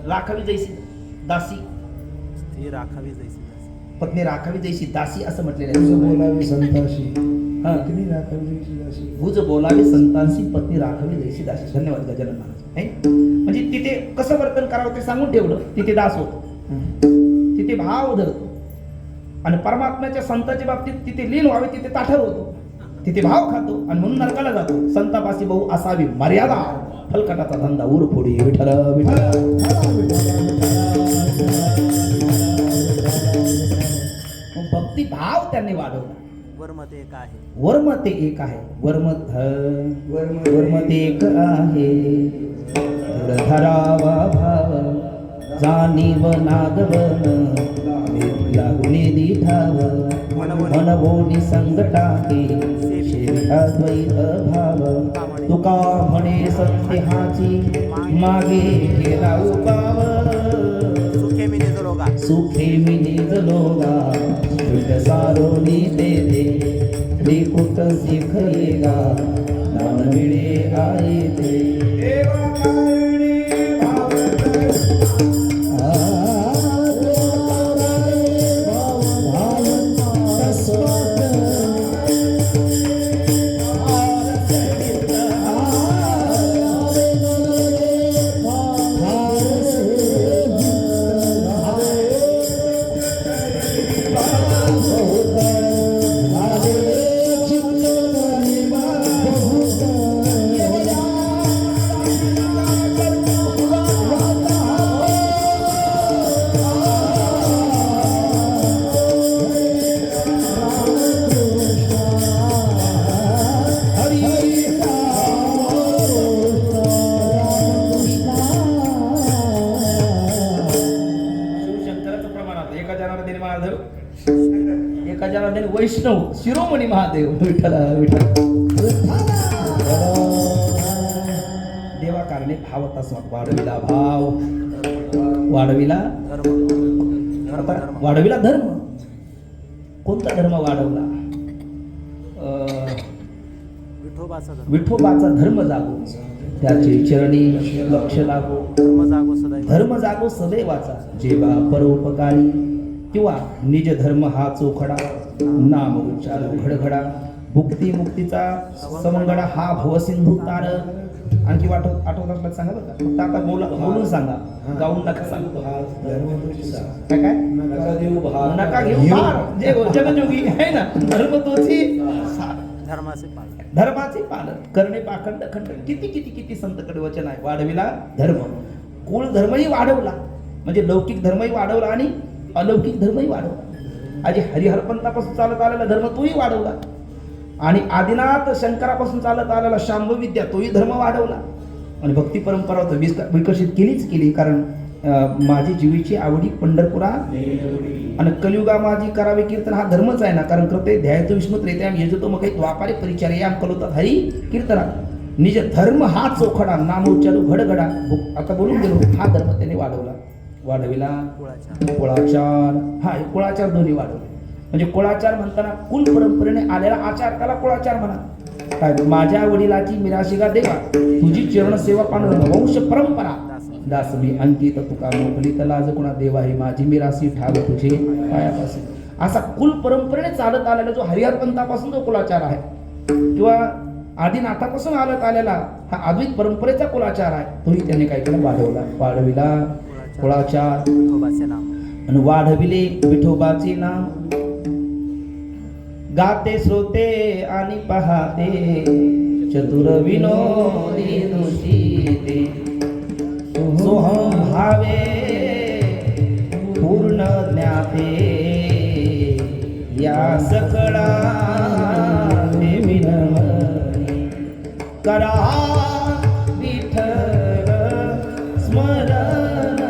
राखावी जैसी दासी. ती राखावी जैसी दासी. पत्नी राखावी जैसी दासी असं म्हटलेलं तुझं आहे. बोलावे संताशी हा. पत्नी राखावी जैसी दासी. भुज बोलावे संतांशी पत्नी राखावी जैसी दासी. धन्यवाद गजानन महाराज. म्हणजे तिथे कसं वर्तन करावं ते सांगून ठेवलं. तिथे दास होतो. तिथे भाव धरतो. आणि परमात्म्याच्या संतांच्या बाबतीत तिथे लीन व्हावे तिथे ताठर होतो. तिथे भाव खातो आणि म्हणून नरकाला जातो. संतापासी बहु असावी मर्यादा. फलकटाचा धंदा उर फोडी. विठ्ठल विठ्ठल. भक्ती भाव त्यांनी वाढवला. वर्मत एक आहे. वर्म ते एक आहे. वर्म ते एक आहे. धरावा भाव जाणीव नागवन लागुने दिठाव मनवोनी संगटाके शेविताद्वैत भाव. तुका म्हणे सत्याची मागे केला उपाव. सुखे मी निजलोगा. सुखे मी निजलोगा. कुट सारोनी तेथे त्रिकुट शिखयेगा. नाम मिळे आहे ते. आणि वैष्णव शिरोमणी महादेव विठ्ठल विठ्ठल देवा कारणे भाव तसा वाढविला भाव वाढविला आता वाढविला धर्म. कोणता धर्म वाढवला? विठोबाचा धर्म. विठोबाचा धर्म जागो त्याचे चरणी लक्ष लागो. धर्म जागो सदैव. धर्म जागो सदैवाचा जेवा परोपकारी किंवा निज धर्म हा चोखडा नाम उच्चारो घडघडा भुक्ती मुक्तीचा समंगडा हा भवसिंधू तार. आणखी आठवत असलं सांगा बरं का. फक्त आता बोलून सांगा, गाऊन नका सांगतो. काय काय नका घेऊ फार जे जगजोगी आहे ना धर्म तोची सार. धर्माचे पालन. धर्माचे पालन करणे पाखंड खंड. किती किती किती संतकडे वचन आहे. वाढविला धर्म. कुळ धर्मही वाढवला म्हणजे लौकिक धर्मही वाढवला आणि अलौकिक धर्मही वाढवला. आधी हरिहरपंथापासून चालत आलेला धर्म तोही वाढवला आणि आदिनाथ शंकरापासून चालत आलेला शांभव विद्या तोही धर्म वाढवला आणि भक्ती परंपरा विकसित केली. कारण माझी जीवीची आवडी पंढरपुरा आणि कलियुगा माझी करावे कीर्तन हा धर्मच आहे ना. कारण करते ध्यायतो विष्णू त्रेत्याम यजतो मग काही द्वापारे परिचर्याम कलोतात हरी कीर्तना. निज धर्म हा चोखडा नाम उच्चारू घडघडा. आता बोलून गेलो हा धर्म त्याने वाढवला. वाढविला कुळाचार. हा कुळाचार दोन्ही वाढवले. म्हणजे कुळाचार म्हणताना कुल परंपरेने आलेला आचार त्याला कुळाचार म्हणा. काय माझ्या वडिलाची मिराशिगा देवा तुझी चरण सेवा पांडुरंग वंश परंपरा दासमी अंकित तुका मोकली लाज कोणा देवा ही माझी मिरासी ठाव तुझे पायापासून. असा कुल परंपरेने चालत आलेला जो हरिहरपंथापासून जो कुलाचार आहे किंवा आदिनाथापासून आलत आलेला हा अद्वैत परंपरेचा कुलाचार आहे तोही त्याने काय केला वाढवला. वाढविला कुळाचार विठोबाचे नाम आणि वाढविले विठोबाचे नाम. गाते श्रोते आणि पाहते चतुर विनोदी नुशीते सोहम भावे पूर्ण ज्ञाते या सकळा विनमनी करा विठ्ठल स्मरण.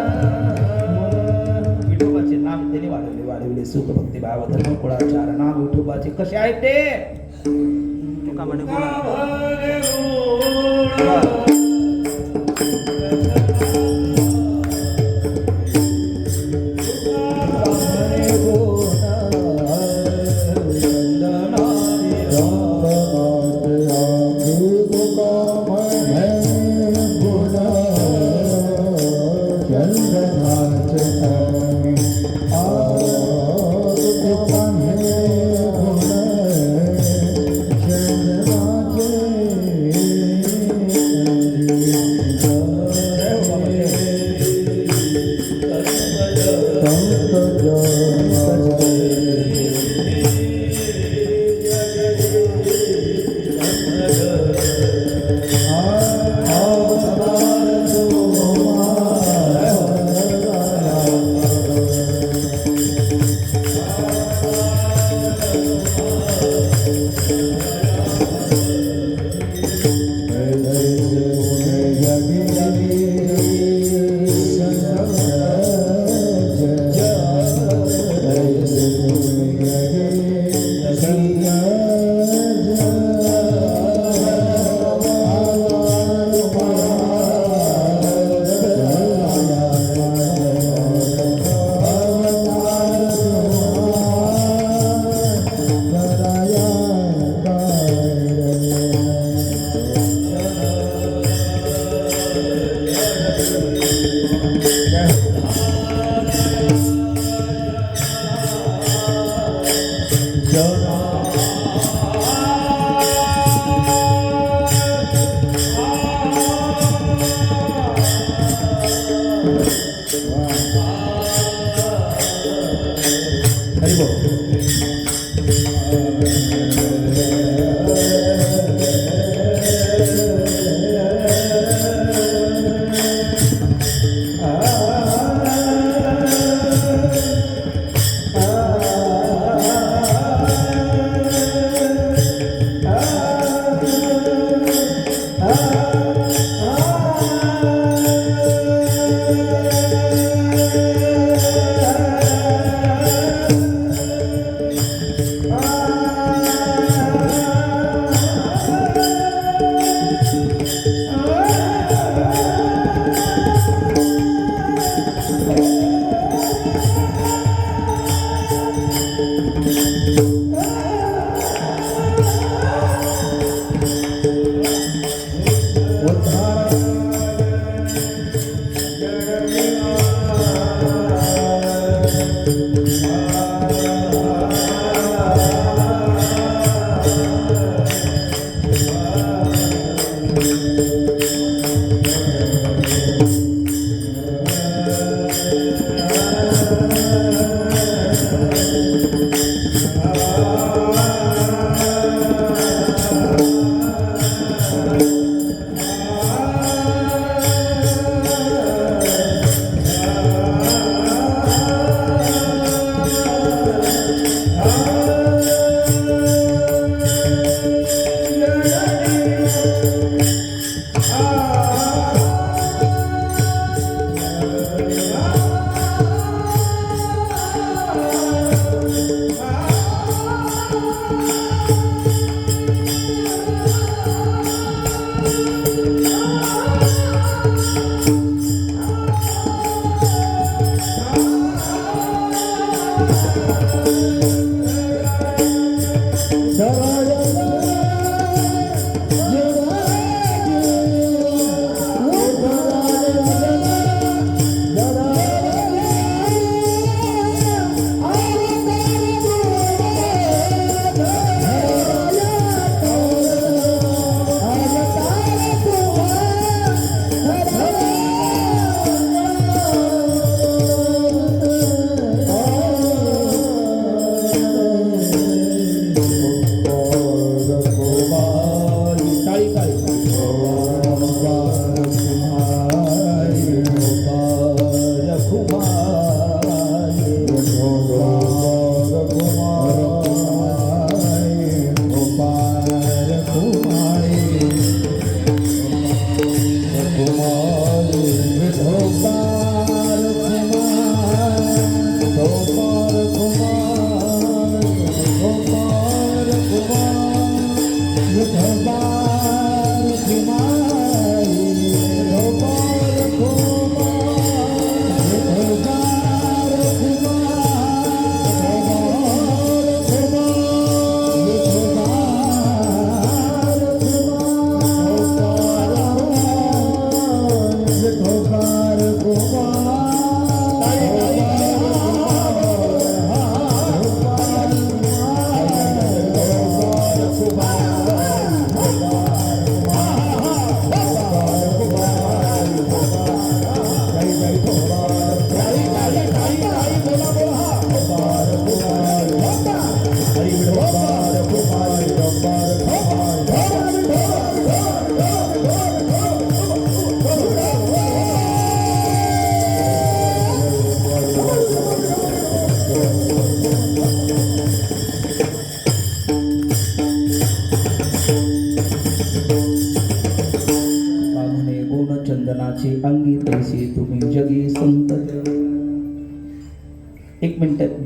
विठोबाचे नाम त्याने वाढविले सुख भक्ती भाव धर्म कुळाचार नाम विठोबाचे कसे आहेत ते तुका म्हणे गुण.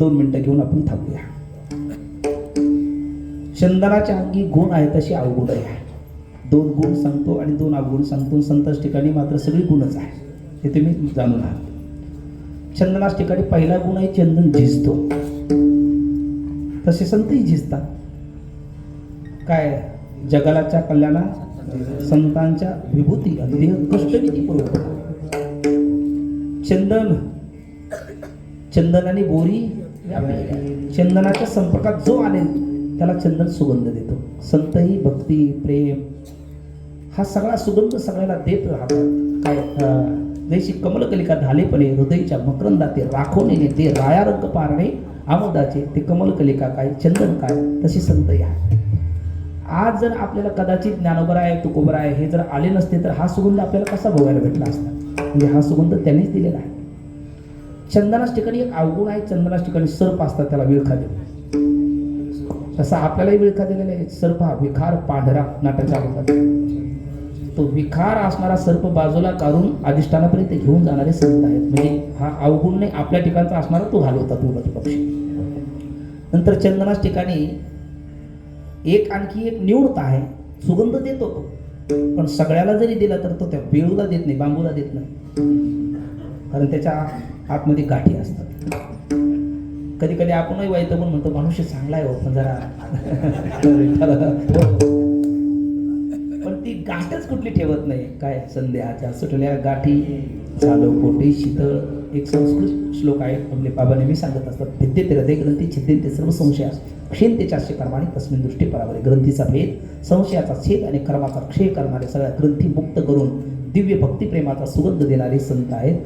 2 मिनिटं घेऊन आपण थांबूया. चंदनाच्या अंगी गुण आहे तशी अवगुण आहे. 2 गुण सांगतो आणि 2 अवगुण सांगतो. संतांच्या ठिकाणी मात्र सगळी गुणच आहे, हे तुम्ही जाणून आहात. चंदनाच्या ठिकाणी पहिला गुण आहे चंदन झिजतो. तसे संतही झिजतात. काय जगालाच्या कल्याणा संतांच्या विभूती आणि देह कष्टविधी पूर्वक. चंदन आणि बोरी चंदनाच्या संपर्कात जो आले त्याला चंदन सुगंध देतो. संतही भक्ती प्रेम हा सगळा सुगंध सगळ्याला देत राहतात. काय जैशी कमलकलिका धालेपणे हृदयच्या मकरंदाते राखोने ते राया रंग पारणे आमोदाचे ते कमलकलिका काय चंदन काय तशी संतही आहे. आज जर आपल्याला कदाचित ज्ञानोबरा आहे तुकोबरा आहे हे जर आले नसते तर हा सुगंध आपल्याला कसा भोगायला भेटला असता. म्हणजे हा सुगंध त्यांनीच दिलेला आहे. चंदनाच्या ठिकाणी एक अवगुण आहे. चंदनाच्या ठिकाणी सर्प असतात, त्याला विळखा देतो. तसा आपल्यालाही विळखा दिलेला आहे. सर्प हा विखार पांढरा नाटाच्या अगोदर तो विखार असणारा सर्प बाजूला काढून अधिष्ठानापर्यंत घेऊन जाणारे संत आहेत. म्हणजे हा अवगुण नाही आपल्या ठिकाणचा असणारा तो घालवतात उलट पक्षी. नंतर चंदनाच्या ठिकाणी आणखी एक निवडता आहे. सुगंध देतो तो, पण सगळ्याला जरी दिला तर तो त्या बेळूला देत नाही, बांबूला देत नाही, कारण त्याच्या आतमध्ये गाठी असतात. कधी कधी आपणही वाईट पण म्हणतो मनुष्य चांगला आहे हो, पण जरा पण ती गाठच कुठली ठेवत नाही. काय संध्याच्या सुटल्या गाठी चालो पोटी शीतळ. एक संस्कृत श्लोक आहे, आपले बाबा नेहमी सांगत असतात, भिद्यते हृदय ग्रंथी छिद्यते सर्व संशया क्षीणते चारशे कर्माने तस्मिन दृष्टी परावरे. ग्रंथीचा भेद संशयाचा छेद आणि कर्माचा क्षय करणारे सगळ्या ग्रंथी मुक्त करून दिव्य भक्तिप्रेमाचा सुगंध देणारे संत आहेत.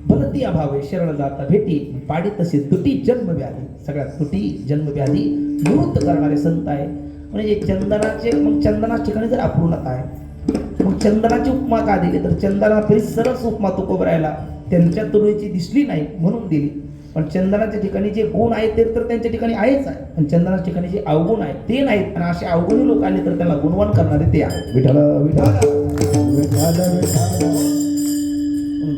भलती अभावे शरण जाता भेटी पाडी तसे तुटी जन्मव्याधी. सगळ्या तुटी जन्मव्याधी निवृत्त करणारे संत आहे. म्हणजे चंदनाचे मग चंदनाच्या ठिकाणी जर अपूर्णता आहे मग चंदनाची उपमा का दिली तर चंदना सरस उपमा तुकोबरायला त्यांच्या तुळीची दिसली नाही म्हणून दिली. पण चंदनाच्या ठिकाणी जे गुण आहेत ते तर त्यांच्या ठिकाणी आहेच आहे, पण चंदनाच्या ठिकाणी जे अवगुण आहेत ते नाहीत. आणि असे अवगुणी लोक आले तर त्यांना गुणवान करणारे ते आहेत. विठ्ठल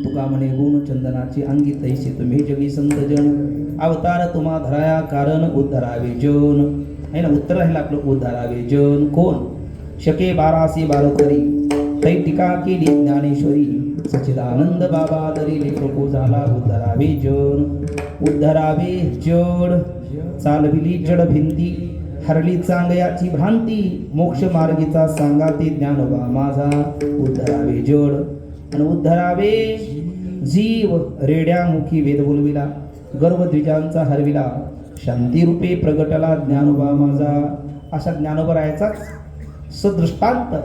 तुका म्हणे गुण चंदनाची अंगी तैसे तुम्ही जगी संत जन अवतार तुम्हा धराया कारण उद्धरावे जन. आहे ना, उत्तर राहिलं आपलं उद्धरावे जन. कोण शके 1212 तरी तै टीका केली ज्ञानेश्वरी सच्चिदानंद बाबा दरी लेखको झाला उद्धरावे जन. उद्धरावे जड चालविली जड भिंती हरली चांगयाची भ्रांती मोक्ष मार्गीचा सांगा ते ज्ञानोबा माझा उद्धरावे जड. आणि उद्धरावे जीव रेड्यामुखी वेद बोलविला गर्भद्विजांचा हरविला शांती रूपे प्रगटला ज्ञानोबा माझा. अशा ज्ञानोबरायाचाच सदृष्टांत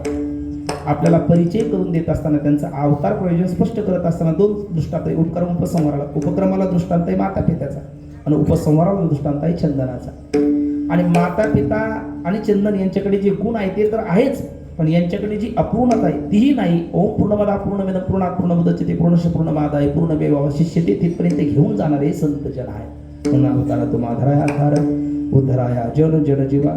आपल्याला परिचय करून देत असताना त्यांचा अवतार प्रयोजन स्पष्ट करत असताना 2 दृष्टांत आहे. उपक्रमाला उपक्रमाला दृष्टांत आहे माता पित्याचा आणि उपसंहाराला दृष्टांत आहे चंदनाचा. आणि माता पिता आणि चंदन यांच्याकडे जे गुण आहे ते तर आहेच, पण यांच्याकडे जी अपूर्णता आहे तीही नाही. ओम पूर्णमदा पूर्णमेदं पूर्णात् पूर्णमुदच्यते पूर्णस्य पूर्णमादाय पूर्णमेवावशिष्यते तिथपर्यंत घेऊन जाणारे संत जन आहे. म्हणून अवतारा तुम्हा धराया आधार उद्धराया जन जन जीवा.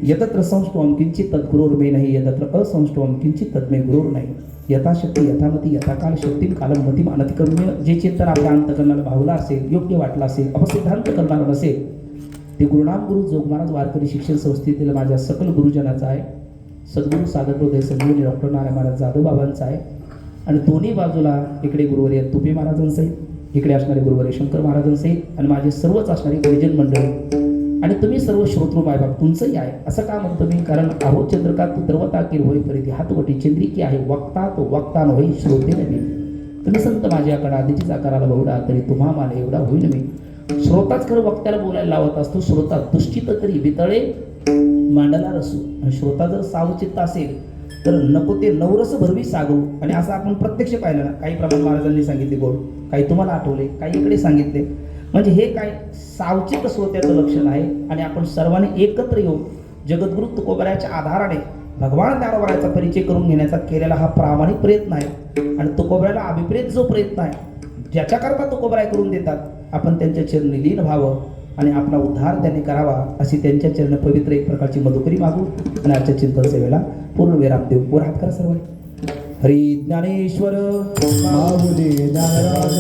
यतत्र संष्टवं किंचित तद्गुरोर्मे नाही यतत्र असंष्टवं किंचित तद्मे गुरोर नाही. यथाशक्ती यथामती यथाकाल शक्तीम कालम मतिम अनतिक्रम्य. जे चिंतन आपल्या अंतकरणाला भावला असेल योग्य वाटलं असेल अपसिद्धांत करणार नसेल ते गुरुनाम गुरु जोग महाराज वारकरी शिक्षण संस्थेतील माझ्या सकल गुरुजनाचा आहे. सद्गुरू सागर हृदय संजीवनी डॉक्टर नारायण महाराज जाधव बाबांचा आहे. आणि दोन्ही बाजूला इकडे गुरुवर्य तुपे महाराजांसहित, इकडे असणारे गुरुवर्य शंकर महाराजांसहित आणि माझे सर्वच असणारे गुरुजन मंडळी आणि तुम्ही सर्व श्रोतृ मायबाप तुमचंही आहे. असं का म्हणतो मी, कारण अहो चंद्रका तू द्रवता की होई परिधी हातवटी चंद्रिकी आहे वक्ता तो वक्ता न होई श्रोते नवी. तुम्ही संत माझ्याकडे आधीचीच आकाराला बहुडा तरी तुम्हा माने एवढा होईल मी. श्रोताच खरं वक्त्याला बोलायला लावत असतो. श्रोता दुष्चित तरी वितळे मांडला रसू. श्रोता जर सावचित्त असेल तर नको ते नवरस भरवी सागरू. आणि असं आपण प्रत्यक्ष पाहिलं ना, काही प्रमाण महाराजांनी सांगितले गोड, काही तुम्हाला आठवले, काही इकडे सांगितले. म्हणजे हे काय सावचित श्रोत्याचं लक्षण आहे. आणि आपण सर्वांनी एकत्र येऊन जगद्गुरु तुकोबरायाच्या आधाराने भगवान ज्ञानोबरायाचा परिचय करून घेण्याचा केलेला हा प्रामाणिक प्रयत्न आहे. आणि तुकोबरायाला अभिप्रेत जो प्रयत्न आहे ज्याच्याकरता तुकोबराय करून देतात आपण त्यांच्या चरणी लीन व्हावं आणि आपला उद्धार त्यांनी करावा अशी त्यांच्या चरण पवित्र एक प्रकारची मधुकरी मागू. आणि आजच्या चिंतन सेवेला पूर्ण विराम देऊ. वर हात करा सर्वांनी. हरी ज्ञानेश्वर माऊली ज्ञानराज